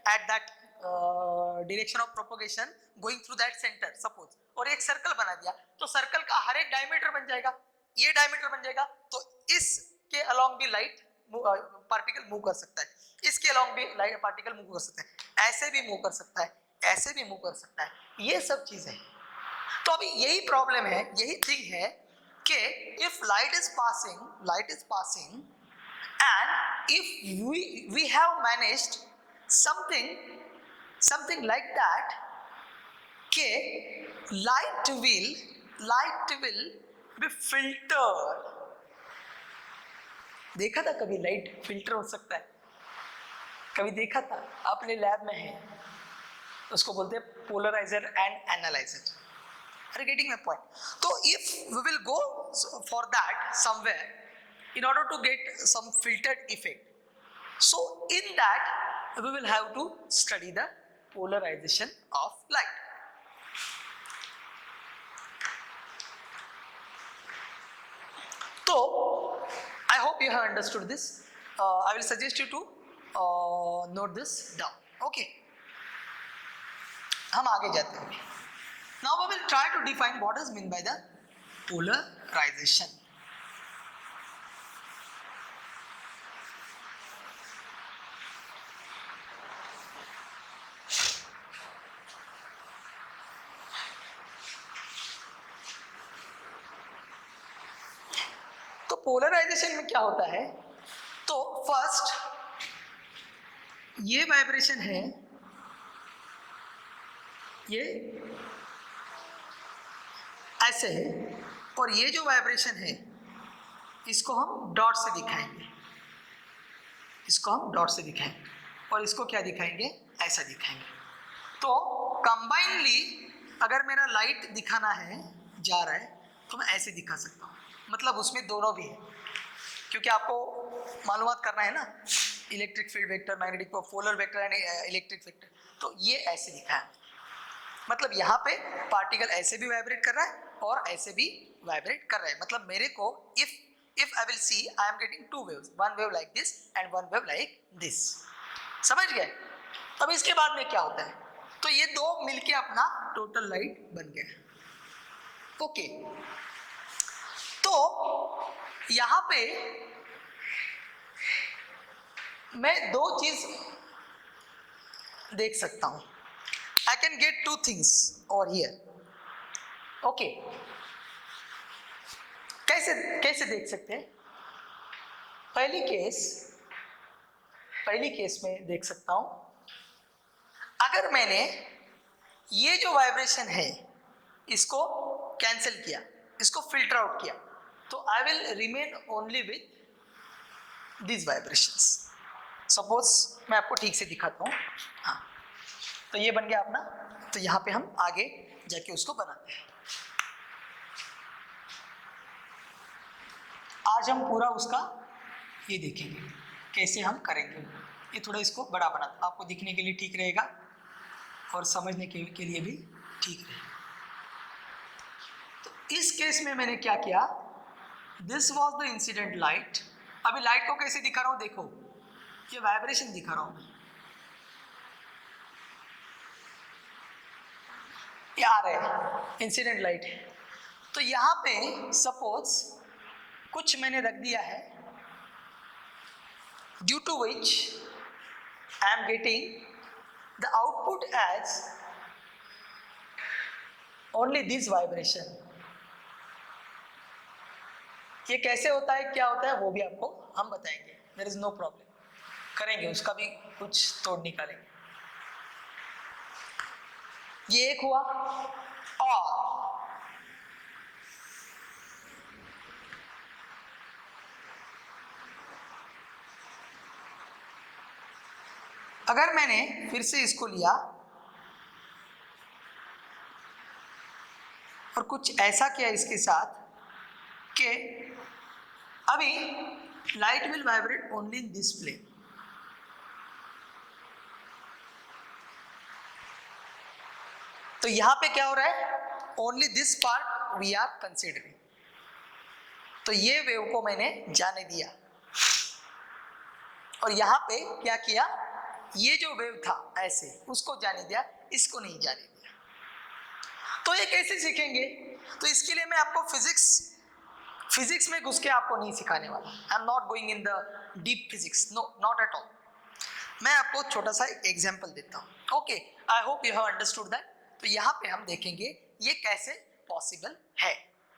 at that direction of propagation going through that centre suppose, और एक सर्कल बना दिया, तो सर्कल का हर एक डायमीटर बन जाएगा, ये डायमीटर बन जाएगा, तो इसके अलॉन्ग भी लाइट पार्टिकल मूव कर सकता है, इसके अलॉन्ग भी लाइट पार्टिकल मूव कर सकता है, ऐसे भी मूव कर सकता है, ऐसे भी मूव कर सकता है, ये सब चीजें। तो अभी यही प्रॉब्लम है, यही थिंग है कि if light is passing and if we have managed something like that कि light will be filtered। देखा था कभी लाइट फिल्टर हो सकता है? कभी देखा था? आपने लैब में है, उसको बोलते हैं polarizer and analyser. Are you getting my point? So if we will go for that somewhere in order to get some filtered effect, so in that we will have to study the polarization of light. So I hope you have understood this. I will suggest you to note this down. Okay, हम आगे जाते हैं। Now we will try to define what is meant by the polarization. तो पोलराइजेशन में क्या होता है? तो फर्स्ट ये वाइब्रेशन है, ये ऐसे है, और ये जो वाइब्रेशन है इसको हम डॉट से दिखाएंगे, इसको हम डॉट से दिखाएंगे, और इसको क्या दिखाएंगे? ऐसा दिखाएंगे। तो कंबाइनली अगर मेरा लाइट दिखाना है, जा रहा है, तो मैं ऐसे दिखा सकता हूँ, मतलब उसमें दोनों भी है, क्योंकि आपको मालूमात करना है ना, electric field vector, magnetic polar vector and electric vector. तो ये ऐसे लिखा है, मतलब यहाँ पे पार्टिकल ऐसे भी वाइब्रेट कर रहा है और ऐसे भी वाइब्रेट कर रहा है। मतलब मेरे को if I will see I am getting two waves, one wave like this and one wave like this. समझ गए? अब इसके बाद में क्या होता है, तो ये दो मिलके अपना टोटल लाइट बन गया। ओके, तो यहां पे मैं दो चीज देख सकता हूं। I can get two things over here. Okay. कैसे देख सकते हैं? पहली केस में देख सकता हूं, अगर मैंने ये जो वाइब्रेशन है इसको कैंसिल किया, इसको फिल्टर आउट किया, तो I will remain only with this vibrations. Suppose मैं आपको ठीक से दिखाता हूं। हाँ, तो ये बन गया अपना। तो यहाँ पे हम आगे जाके उसको बनाते हैं। आज हम पूरा उसका ये देखेंगे कैसे हम करेंगे। ये थोड़ा इसको बड़ा बना, आपको दिखने के लिए ठीक रहेगा और समझने के लिए भी ठीक रहेगा। तो इस केस में मैंने क्या किया, this was the incident light. अभी लाइट को कैसे दिखा रहा हूँ, देखो ये वाइब्रेशन दिखा रहा हूँ, ये आ रहा है इंसिडेंट लाइट है। तो यहाँ पे सपोज कुछ मैंने रख दिया है, due to which I am getting the output as only this vibration. ये कैसे होता है, क्या होता है, वो भी आपको हम बताएंगे, देयर इज नो प्रॉब्लम, करेंगे उसका भी कुछ तोड़ निकालेंगे। ये एक हुआ। और अगर मैंने फिर से इसको लिया और कुछ ऐसा किया इसके साथ कि अभी light will vibrate only in this plane. तो यहां पे क्या हो रहा है, only this part we are considering. तो ये वेव को मैंने जाने दिया और यहां पे क्या किया, ये जो वेव था ऐसे उसको जाने दिया, इसको नहीं जाने दिया। तो ये कैसे सीखेंगे, तो इसके लिए मैं आपको फिजिक्स में घुस के आपको नहीं सिखाने वाला। I am not going in the deep physics, no not at all. मैं आपको छोटा सा एग्जाम्पल देता हूँ। Okay, I hope you have understood that. तो यहाँ पे हम देखेंगे ये कैसे पॉसिबल है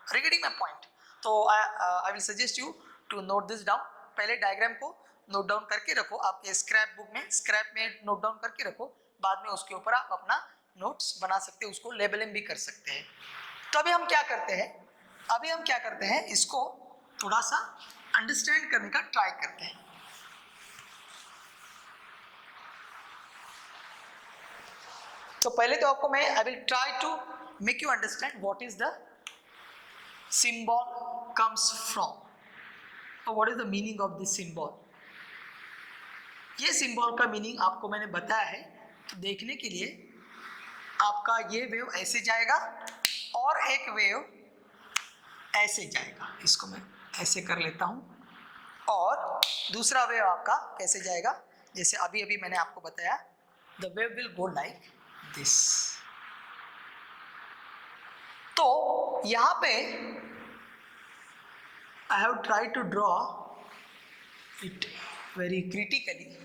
रिगार्डिंग माय पॉइंट। तो I will suggest you to note this down. पहले डायग्राम को नोट डाउन करके रखो आपके स्क्रैप बुक में, स्क्रैप में नोट डाउन करके रखो, बाद में उसके ऊपर आप अपना नोट्स बना सकते हैं, उसको लेबलिंग भी कर सकते हैं। तो अभी हम क्या करते हैं, इसको थोड़ा सा अंडरस्टैंड करने का ट्राई करते हैं। तो पहले तो आपको मैं I will try to make you understand what is the symbol comes from, और what is the meaning of this symbol. ये सिंबल का मीनिंग आपको मैंने बताया है। तो देखने के लिए आपका ये वेव ऐसे जाएगा और एक वेव ऐसे जाएगा, इसको मैं ऐसे कर लेता हूँ, और दूसरा वेव आपका कैसे जाएगा, जैसे अभी अभी मैंने आपको बताया, the wave will go like this. तो यहां पे I have try to draw it very critically.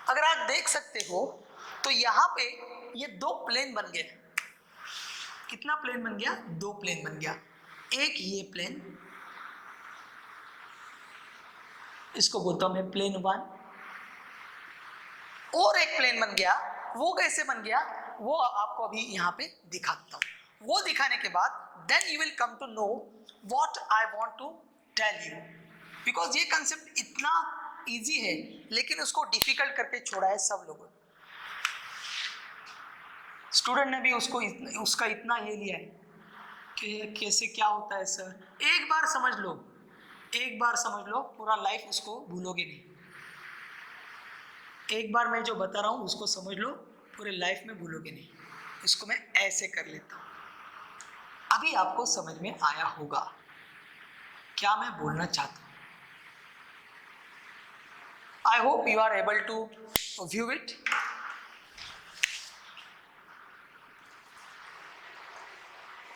अगर आप देख सकते हो तो यहां पे ये दो प्लेन बन गए। कितना प्लेन बन गया, दो प्लेन बन गया। एक ये प्लेन, इसको बोलता हूं मैं प्लेन 1, और एक प्लेन बन गया। वो कैसे बन गया वो आपको अभी यहाँ पे दिखाता हूँ। वो दिखाने के बाद then you will come to know what I want to tell you, because ये कंसेप्ट इतना इजी है लेकिन उसको डिफिकल्ट करके छोड़ा है सब लोगों। स्टूडेंट ने भी उसका इतना ये लिया है कि कैसे क्या होता है सर। एक बार समझ लो, एक बार समझ लो, पूरा लाइफ उसको भूलोगे नहीं। एक बार मैं जो बता रहा हूँ उसको समझ लो, पूरे लाइफ में भूलोगे नहीं। इसको मैं ऐसे कर लेता हूँ। अभी आपको समझ में आया होगा क्या मैं बोलना चाहता हूँ। I hope you are able to view it.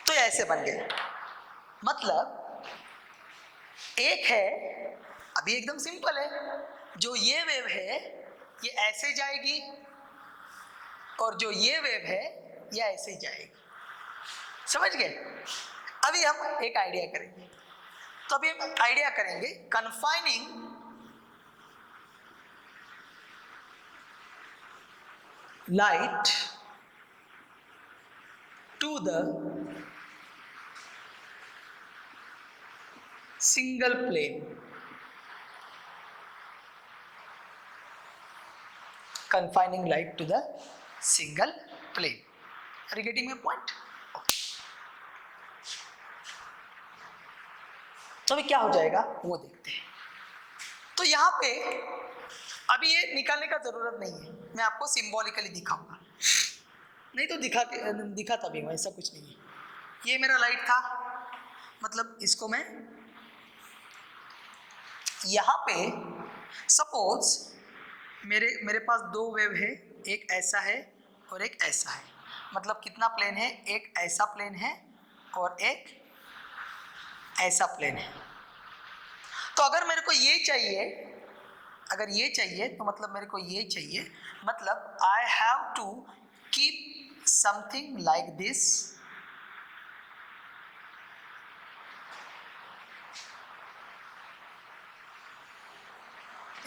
तो ऐसे बन गया, मतलब एक है, अभी एकदम सिंपल है, जो ये वेव है ये ऐसे जाएगी और जो ये वेव है ये ऐसे जाएगी। समझ गए? अभी हम एक आइडिया करेंगे। तो अभी हम आइडिया करेंगे confining light to the single plane. Confining light to the single plane. Are you getting my point? Okay. तो अभी क्या हो जाएगा वो देखते हैं। तो यहाँ पे अभी ये निकालने का जरूरत नहीं है, मैं आपको सिंबॉलिकली दिखाऊंगा, नहीं तो दिखाता भी हूँ, ऐसा कुछ नहीं है। ये मेरा लाइट था, मतलब इसको मैं यहाँ पे सपोज मेरे पास दो वेव है, एक ऐसा है और एक ऐसा है। मतलब कितना प्लेन है, एक ऐसा प्लेन है और एक ऐसा प्लेन है। तो अगर मेरे को ये चाहिए, अगर ये चाहिए तो मतलब मेरे को ये चाहिए, मतलब I have to keep something like this,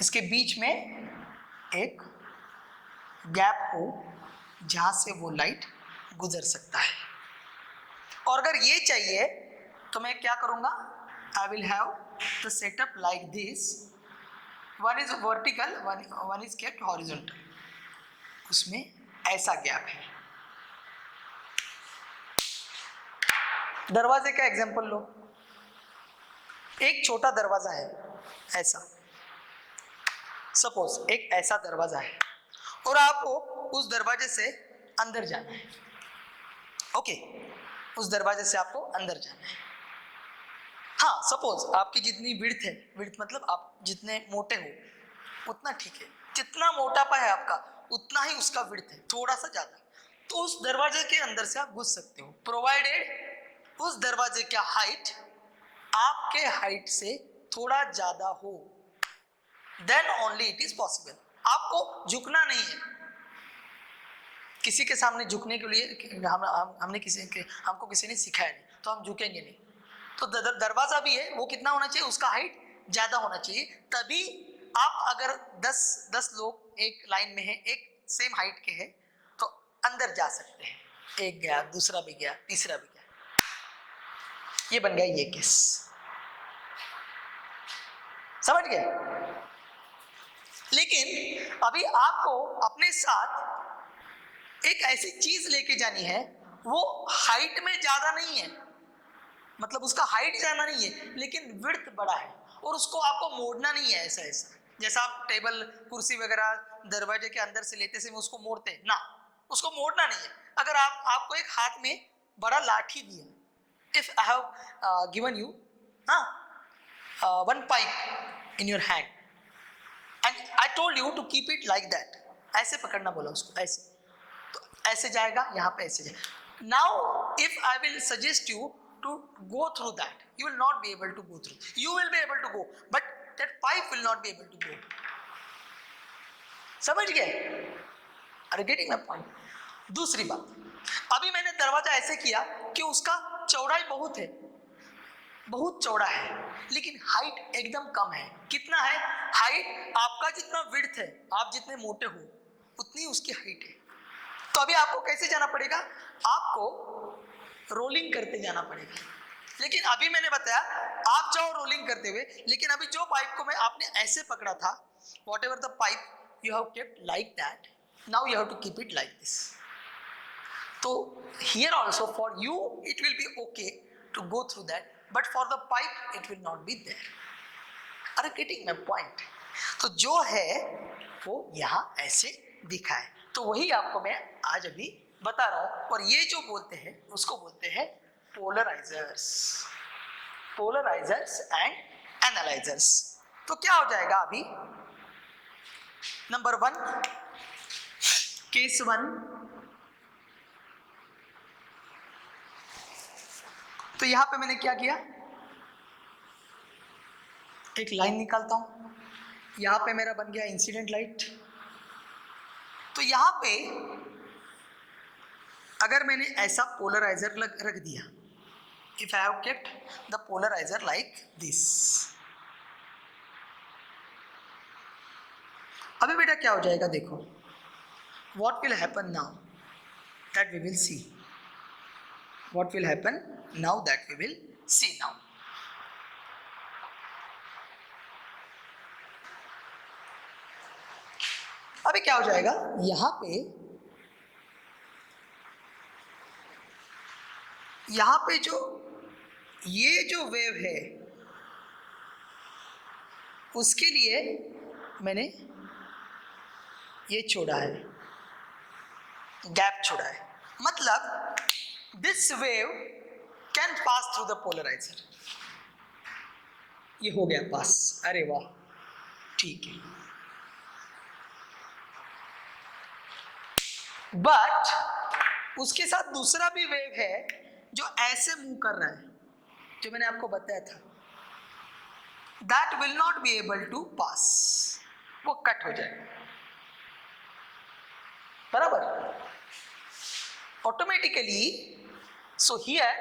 इसके बीच में एक गैप हो जहां से वो लाइट गुजर सकता है। और अगर ये चाहिए तो मैं क्या करूंगा, I will have the setup like this, one is vertical, one is kept horizontal, उसमें ऐसा गैप है। दरवाजे का एग्जांपल लो, एक छोटा दरवाजा है ऐसा, सपोज एक ऐसा दरवाजा है और आपको उस दरवाजे से अंदर जाना है। ओके, उस दरवाजे से आपको अंदर जाना है। हाँ, सपोज आपकी जितनी विड्थ है, विड्थ मतलब आप जितने मोटे हो उतना ठीक है, जितना मोटापा है आपका उतना ही उसका विड्थ है, थोड़ा सा ज्यादा, तो उस दरवाजे के अंदर से आप घुस सकते हो, प्रोवाइडेड उस दरवाजे का हाइट आपके हाइट से थोड़ा ज्यादा हो, then only it is possible. आपको झुकना नहीं है, किसी के सामने झुकने के लिए हमने हमको किसी ने सिखाया नहीं, तो हम झुकेंगे नहीं। तो दरवाजा भी है, वो कितना होना चाहिए, उसका हाइट ज्यादा होना चाहिए, तभी आप अगर 10 लोग एक लाइन में हैं, एक सेम हाइट के हैं, तो अंदर जा सकते हैं। एक गया, दूसरा भी गया, तीसरा भी गया, ये बन गया ये केस। समझ गए? लेकिन अभी आपको अपने साथ एक ऐसी चीज लेके जानी है, वो हाइट में ज्यादा नहीं है, मतलब उसका हाइट ज्यादा नहीं है लेकिन विड्थ बड़ा है, और उसको आपको मोड़ना नहीं है ऐसा ऐसा, जैसा आप टेबल कुर्सी वगैरह दरवाजे के अंदर से लेते समय उसको मोड़ते हैं ना, उसको मोड़ना नहीं है। अगर आपको एक हाथ में बड़ा लाठी दिया, if I have given you one pipe in your hand and I told you to keep it like that, ऐसे पकड़ना बोला उसको, ऐसे, तो ऐसे जाएगा, यहाँ पे ऐसे जाएगा। Now if I will suggest you to go through that, you will not be able to go through, you will be able to go but that pipe will not be able to go. समझ गए? Are you getting my point? दूसरी बात, अभी मैंने दरवाजा ऐसे किया कि उसका चौड़ाई बहुत है, बहुत चौड़ा है, लेकिन हाइट एकदम कम है। कितना है हाइट? आपका जितना विड्थ है, आप जितने मोटे हो उतनी उसकी हाइट है। तो अभी आपको कैसे जाना पड़ेगा, आपको रोलिंग करते जाना पड़ेगा। लेकिन अभी मैंने बताया आप जाओ रोलिंग करते हुए, लेकिन अभी जो पाइप को मैं आपने ऐसे पकड़ा था, whatever the pipe you have kept like that, now you have to keep it like this. तो here also for you it will be okay to go through that, but for the pipe it will not be there. Are getting my point? तो जो है वो यहाँ ऐसे दिखा है, तो वही आपको मैं आज अभी बता रहा हूँ। और ये जो बोलते हैं उसको बोलते हैं पोलराइजर्स, पोलराइजर्स एंड एनालाइजर्स। तो क्या हो जाएगा अभी? Number 1, case 1। तो यहां पे मैंने क्या किया, एक लाइन निकालता हूं, यहां पे मेरा बन गया इंसिडेंट लाइट। तो यहां पे अगर मैंने ऐसा पोलराइजर रख दिया, if I have kept the polarizer like this, अभी बेटा क्या हो जाएगा देखो, what will happen now that we will see, what will happen now that we will see now। अभी क्या हो जाएगा, यहां पे जो ये जो वेव है उसके लिए मैंने ये छोड़ा है, गैप छोड़ा है, मतलब this wave can pass through the polarizer. ये हो गया पास, अरे वाह, ठीक है। बट उसके साथ दूसरा भी वेव है जो ऐसे मूव कर रहा है, जो मैंने आपको बताया था, that will not be able to pass, वो कट हो जाएगा, बराबर, automatically. So here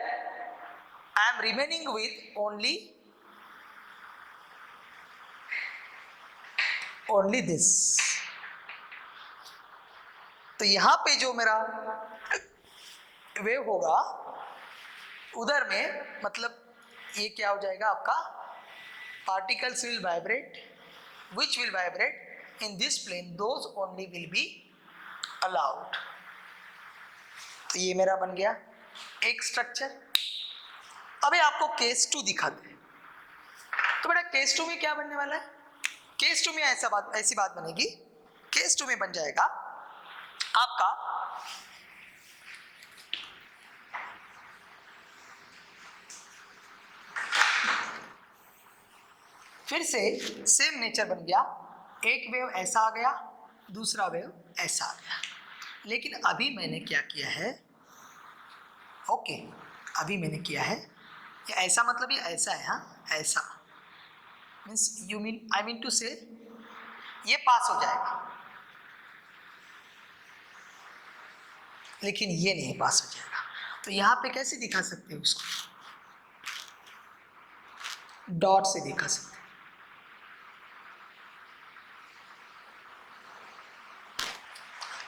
I am remaining with only this. तो यहां पे जो मेरा वेव होगा उधर में, मतलब ये क्या हो जाएगा आपका, particles will vibrate, which will vibrate in this plane, those only will be allowed. तो ये मेरा बन गया एक स्ट्रक्चर। अभी आपको केस 2 दिखाते हैं। तो बेटा केस 2 में क्या बनने वाला है, केस 2 में ऐसी बात बनेगी, केस 2 में बन जाएगा आपका फिर से सेम नेचर बन गया, एक वेव ऐसा आ गया, दूसरा वेव ऐसा आ गया। लेकिन अभी मैंने क्या किया है, ओके, अभी मैंने किया है ये ऐसा, मतलब ये ऐसा है, हाँ ऐसा, मीन्स आई मीन टू से ये पास हो जाएगा, लेकिन ये नहीं पास हो जाएगा। तो यहां पे कैसे दिखा सकते हैं उसको, डॉट से दिखा सकते हैं।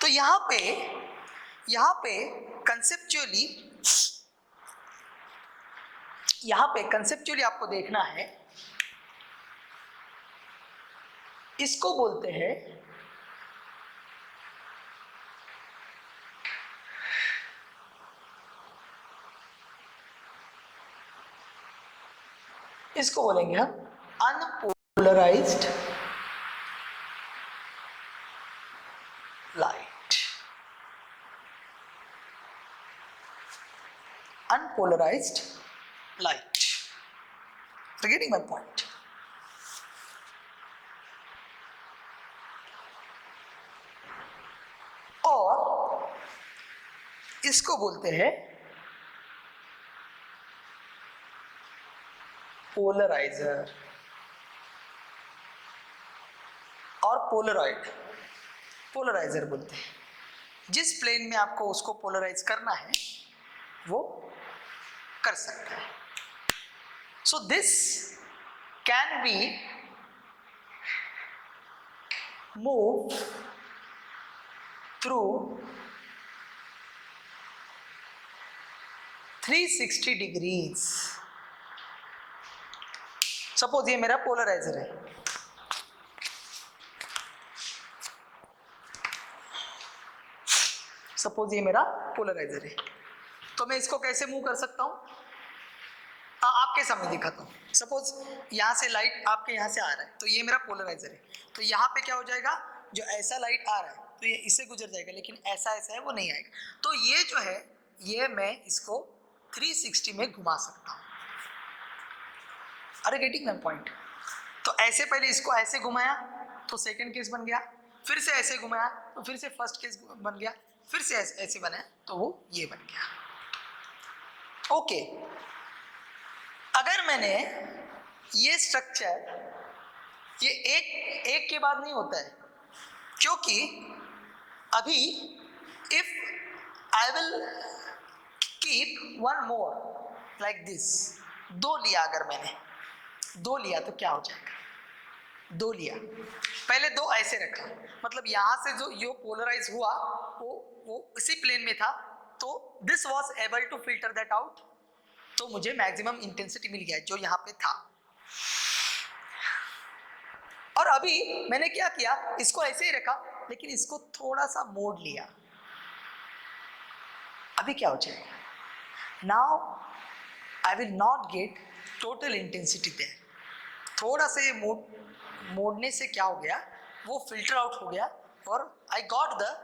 तो यहां पे कंसेप्चुअली आपको देखना है, इसको बोलते हैं इसको बोलेंगे हम unpolarised light, unpolarised light. You're getting my point? और इसको बोलते हैं पोलराइजर और पोलराइजर बोलते हैं। जिस प्लेन में आपको उसको पोलराइज करना है वो कर सकता है। So this can be move through 360 degrees. Suppose ये मेरा पोलराइजर है, तो मैं इसको कैसे मूव कर सकता हूं, आपके सामने दिखाता हूँ। सपोज यहाँ से लाइट आपके यहाँ से आ रहा है, तो ये मेरा पोलराइजर है, तो यहाँ पे क्या हो जाएगा, जो ऐसा लाइट आ रहा है तो ये इससे गुजर जाएगा, लेकिन ऐसा ऐसा है वो नहीं आएगा। तो ये जो है, ये मैं इसको 360 में घुमा सकता हूँ। अरे गेटिंग माय पॉइंट? तो ऐसे पहले इसको ऐसे घुमाया तो सेकंड केस बन गया, फिर से ऐसे घुमाया तो फिर से फर्स्ट केस बन गया, फिर से ऐसे बनाया तो वो ये बन गया। ओके, अगर मैंने ये स्ट्रक्चर, ये एक के बाद नहीं होता है, क्योंकि अभी if I will keep one more like this, दो लिया, अगर मैंने दो लिया तो क्या हो जाएगा, दो लिया, पहले दो ऐसे रखा, मतलब यहां से जो यो पोलराइज हुआ वो इसी प्लेन में था, तो this was able to filter that out, तो मुझे मैक्सिमम इंटेंसिटी मिल गया जो यहां पे था। और अभी मैंने क्या किया, इसको ऐसे ही रखा, लेकिन इसको थोड़ा सा मोड़ लिया, अभी क्या हो जाएगा, now I will not get total intensity there, थोड़ा सा ये मोड़ने से क्या हो गया, वो फिल्टर आउट हो गया, और I got the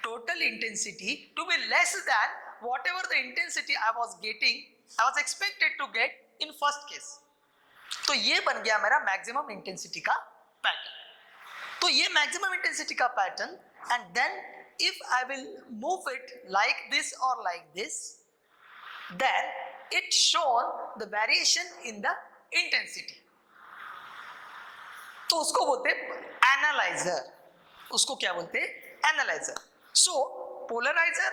total intensity to be less than whatever the intensity I was expected to get in first case. तो ये बन गया मेरा मैक्सिमम इंटेंसिटी का पैटर्न। तो ये मैक्सिमम इंटेंसिटी का पैटर्न, and then if I will move it like this और like this, then it shown the variation in the intensity, तो उसको बोलते एनालाइजर, उसको क्या बोलते analyzer. So polarizer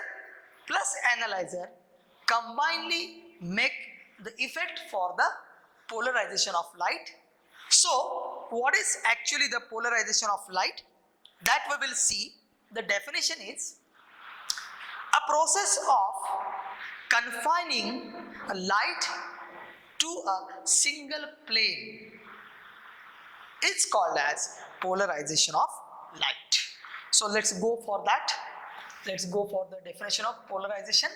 plus analyzer combinedly make the effect for the polarization of light. So what is actually the polarization of light, that we will see. The definition is a process of confining a light to a single plane is called as polarization of light. So let's go for that. Let's go for the definition of polarization.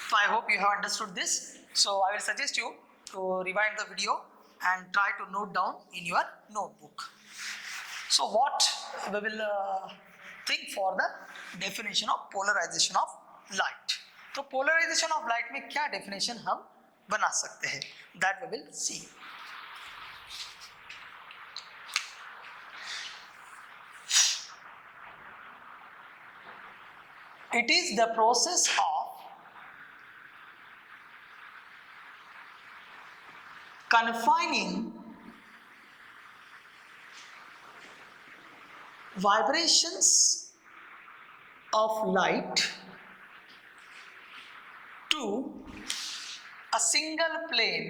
So I hope you have understood this. So I will suggest you to rewind the video and try to note down in your notebook. So what we will think for the definition of polarization of light. तो polarization of light में क्या definition हम बना सकते हैं, that we will see. It is the process of confining vibrations of light to a single plane.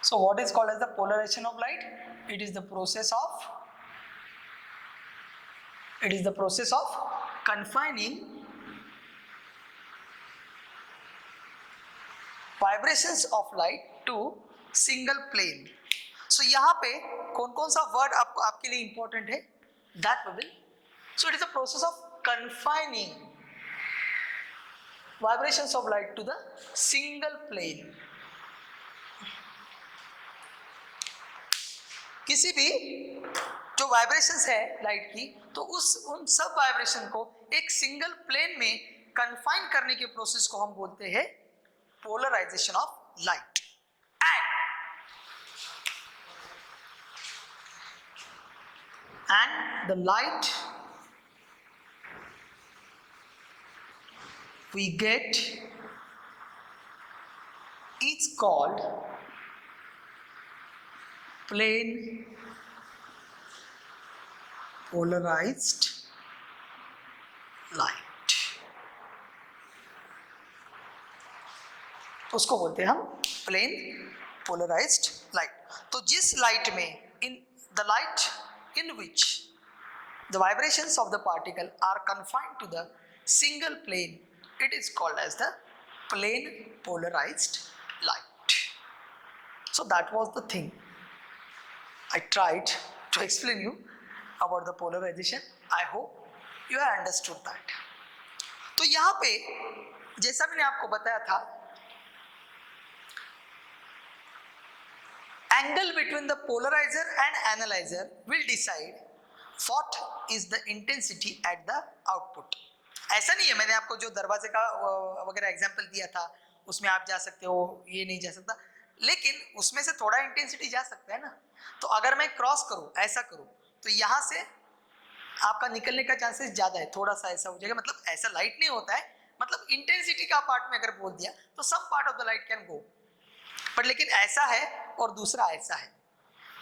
So what is called as the polarization of light? It is the process of confining vibrations of light to single plane. So यहाँ पे कौन कौन सा वर्ड आपके लिए इंपॉर्टेंट है, that we will. So it is a process of confining vibrations of light to the single plane. किसी भी जो वाइब्रेशंस है लाइट की, तो उन सब वाइब्रेशन को एक सिंगल प्लेन में कन्फाइन करने के प्रोसेस को हम बोलते हैं polarization of light. And the light we get is called plane polarized light. उसको बोलते हैं हम प्लेन पोलराइज्ड लाइट. तो जिस लाइट में the light in which the vibrations of the particle are confined to the single plane, it is called as the plane polarized light. So that was the thing I tried to explain you about the polarization. I hope you have understood that. तो यहाँ पे जैसा मैंने आपको बताया था, angle between the polarizer and analyzer will decide what is the intensity at the output. ऐसा नहीं है, मैंने आपको जो दरवाजे का वगैरह एग्जांपल दिया था उसमें आप जा सकते हो, ये नहीं जा सकता, लेकिन उसमें से थोड़ा इंटेंसिटी जा सकता है ना। तो अगर मैं क्रॉस करूं, ऐसा करूं, तो यहाँ से आपका निकलने का चांसेस ज्यादा है, थोड़ा सा ऐसा हो जाएगा, मतलब ऐसा लाइट नहीं होता है, मतलब इंटेंसिटी का पार्ट में अगर बोल दिया तो some part of the light can go, but लेकिन ऐसा है और दूसरा ऐसा है,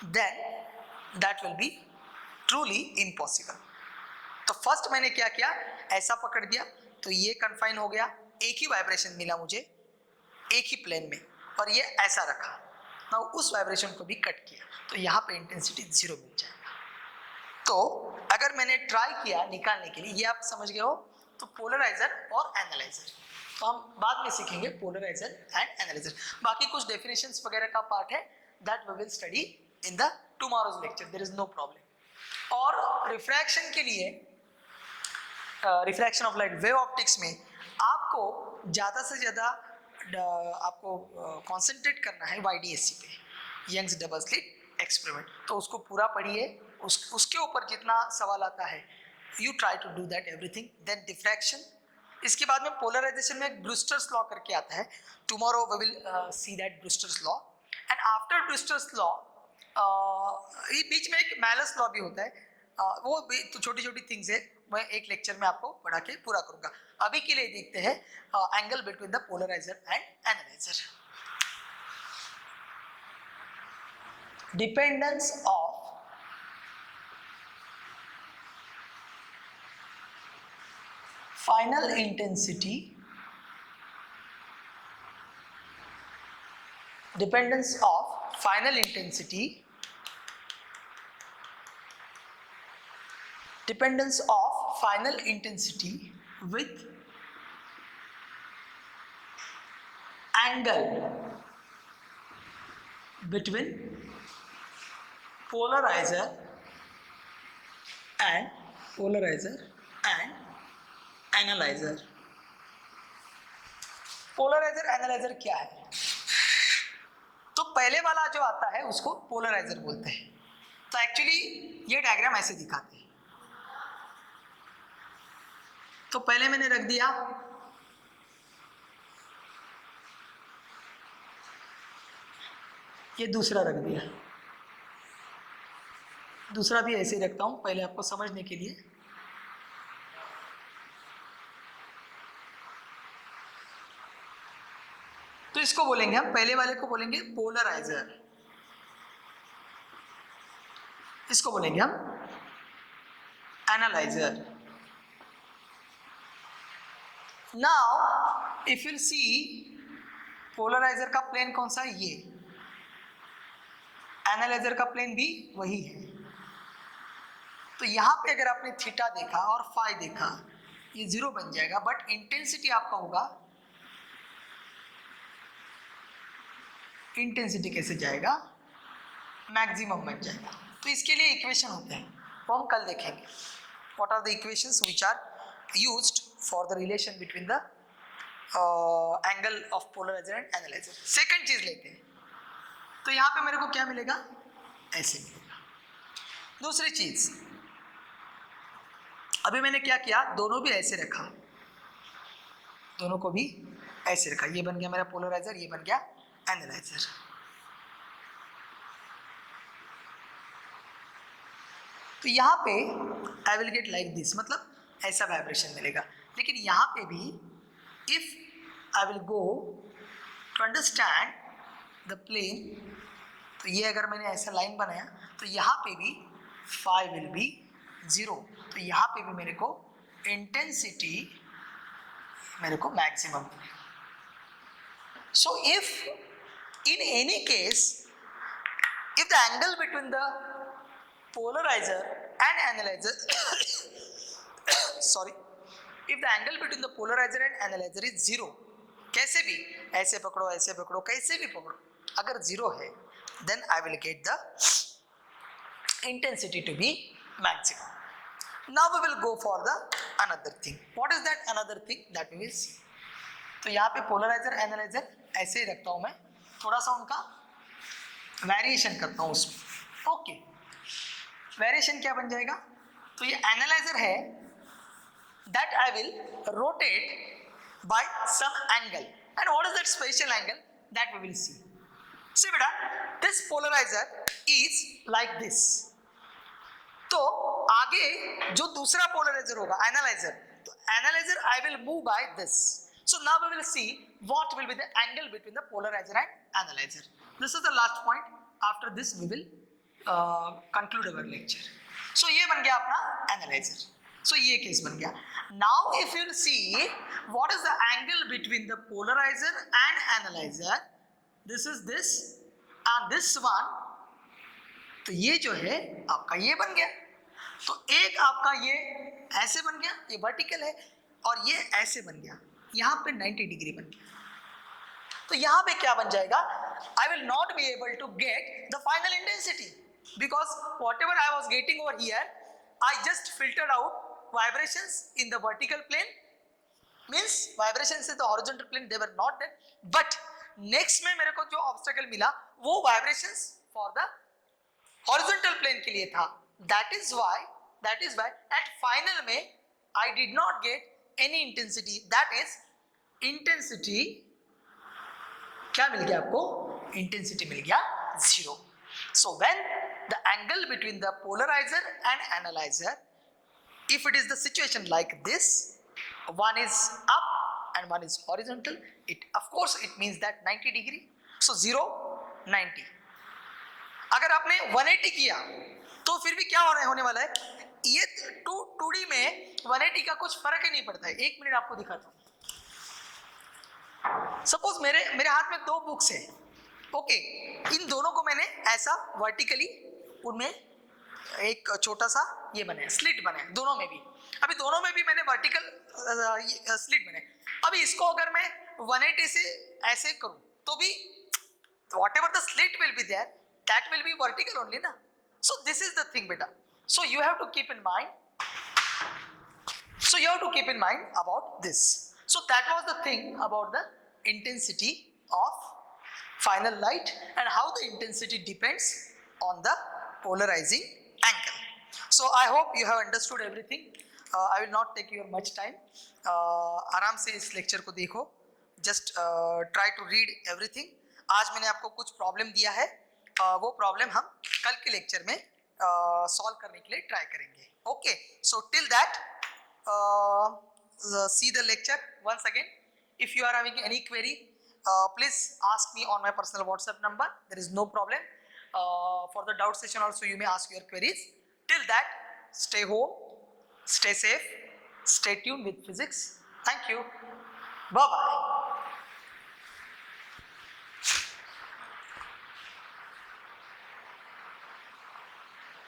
then that will be truly impossible. तो फर्स्ट मैंने क्या किया, ऐसा पकड़ दिया तो ये कन्फाइन हो गया, एक ही वाइब्रेशन मिला मुझे एक ही प्लेन में, और ये ऐसा रखा ना, उस वाइब्रेशन को भी कट किया, तो यहाँ पे इंटेंसिटी 0 मिल जाएगा। तो अगर मैंने ट्राई किया निकालने के लिए, ये आप समझ गए हो, तो पोलराइजर और एनालाइजर, तो हम बाद में सीखेंगे पोलराइजर एंड एनालाइजर। बाकी कुछ डेफिनेशंस वगैरह का पार्ट है, that we will study in the tomorrow's lecture, there is no problem. और रिफ्रैक्शन के लिए, refraction of light wave optics में आपको ज़्यादा से ज़्यादा आपको कॉन्सेंट्रेट करना है YDSC पे, यंग्स डबल स्लिट एक्सपेरिमेंट, तो उसको पूरा पढ़िए, उसके ऊपर जितना सवाल आता है you try to do that everything. Then diffraction, इसके बाद में पोलराइजेशन में ब्रूस्टर्स लॉ करके आता है, tomorrow we will see that Brewster's law. And after Brewster's law ये बीच में एक मैलस लॉ भी होता है, वो भी तो छोटी छोटी थिंग्स है, मैं एक लेक्चर में आपको पढ़ा के पूरा करूंगा। अभी के लिए देखते हैं angle between the polarizer and analyzer. Dependence of final intensity, dependence of final intensity, dependence of final intensity with angle between polarizer and analyzer. Polarizer analyzer क्या है? तो पहले वाला जो आता है उसको पोलराइजर बोलते हैं। तो एक्चुअली ये डायग्राम ऐसे दिखाते हैं। तो पहले मैंने रख दिया ये, दूसरा रख दिया, दूसरा भी ऐसे ही रखता हूं पहले आपको समझने के लिए। तो इसको बोलेंगे हम, पहले वाले को बोलेंगे पोलराइजर, इसको बोलेंगे हम analyzer. Now if you see, polarizer का प्लेन कौन सा है? ये। एनालाइजर का प्लेन भी वही है। तो यहां पे अगर आपने थीटा देखा और फाई देखा, ये 0 बन जाएगा, बट इंटेंसिटी आपका होगा, इंटेंसिटी कैसे जाएगा? मैक्सिमम बन जाएगा। तो इसके लिए इक्वेशन होते हैं, वो हम कल देखेंगे। What are the equations which are used for the relation between the angle of polarizer and analyzer. Second चीज लेते हैं, तो यहाँ पे मेरे को क्या मिलेगा? ऐसे मिलेगा। दूसरी चीज, अभी मैंने क्या किया, दोनों भी ऐसे रखा, दोनों को भी ऐसे रखा, ये बन गया मेरा पोलराइजर, ये बन गया एनालाइजर। तो यहाँ पे I will get like this, मतलब ऐसा वाइब्रेशन मिलेगा। लेकिन यहाँ पे भी if I will go to understand the plane, तो ये अगर मैंने ऐसा लाइन बनाया तो यहाँ पे भी फाई विल बी 0, तो यहाँ पे भी मेरे को इंटेंसिटी मेरे को maximum. So if in any case, if the angle between the polarizer and analyzer sorry, if the angle between the polarizer and analyzer is 0, कैसे भी, ऐसे पकड़ो ऐसे पकड़ो कैसे भी पकड़ो, अगर 0 है, then I will get the intensity to be maximum. Now we will go for the another thing. What is that another thing? That we will see. तो यहाँ पे पोलराइजर एनालाइजर ऐसे ही रखता हूँ मैं, थोड़ा सा उनका वेरिएशन करता हूँ उसमें। ओके, वेरिएशन क्या बन जाएगा? तो ये एनालाइजर है, that I will rotate by some angle, and what is that special angle that we will see. See beta, this polarizer is like this. तो आगे जो दूसरा पोलराइजर होगा एनालाइजर, तो analyser I will move by this. So now we will see what will be the angle between the polarizer and analyzer. This is the last point. After this we will conclude our lecture. So ये बन गया अपना analyzer. So ये केस बन गया. Now if you see what is the angle between the polarizer and analyzer, this is this and this one. तो ये जो है आपका ये बन गया. तो एक आपका ये ऐसे बन गया, ये वर्टिकल है, और ये ऐसे बन गया, यहाँ पे 90 डिग्री बन गया. तो यहाँ पे क्या बन जाएगा? I will not be able to get the final intensity because whatever I was getting over here, I just filtered out vibrations in the vertical plane, means vibrations in the horizontal plane they were not there. But next में मेरे को जो obstacle मिला वो vibrations for the horizontal plane के लिए था. That is why at final में I did not get any intensity. That is intensity क्या मिल गया आपको? Intensity मिल गया 0. So when the angle between the polarizer and analyzer, if it is the situation like this, one is up and one is horizontal, it of course it means that 90 degree. So 0 90. अगर आपने 180 किया तो फिर भी क्या होने वाला है? ये 2D में 180 का कुछ फर्क ही नहीं पड़ता है. एक मिनट आपको दिखाता हूँ. सपोज मेरे हाथ में 2 बुक्स है. ओके, इन दोनों को मैंने ऐसा वर्टिकली, उनमें एक छोटा सा ये बनाया, स्लिट बनाया दोनों में भी. अभी दोनों में भी मैंने वर्टिकल स्लिट बनाया. अभी इसको अगर मैं 180 से ऐसे करूं तो भी whatever the slit will be there, that will be vertical only na. So this is the thing beta. So you have to keep in mind about this. So that was the thing about the intensity of final light and how the intensity depends on the polarizing angle. So I hope you have understood everything. I will not take your much time. आराम से इस लेक्चर को देखो. Just try to read everything. आज मैंने आपको कुछ प्रॉब्लम दिया है, वो प्रॉब्लम हम कल के लेक्चर में सॉल्व करने के लिए ट्राई करेंगे. Okay, so till that see the lecture once again. If you are having any query, please ask me on my personal WhatsApp number. There is no problem. For the doubt session also you may ask your queries. Till that, stay home, stay safe, stay tuned with physics. Thank you. Bye bye.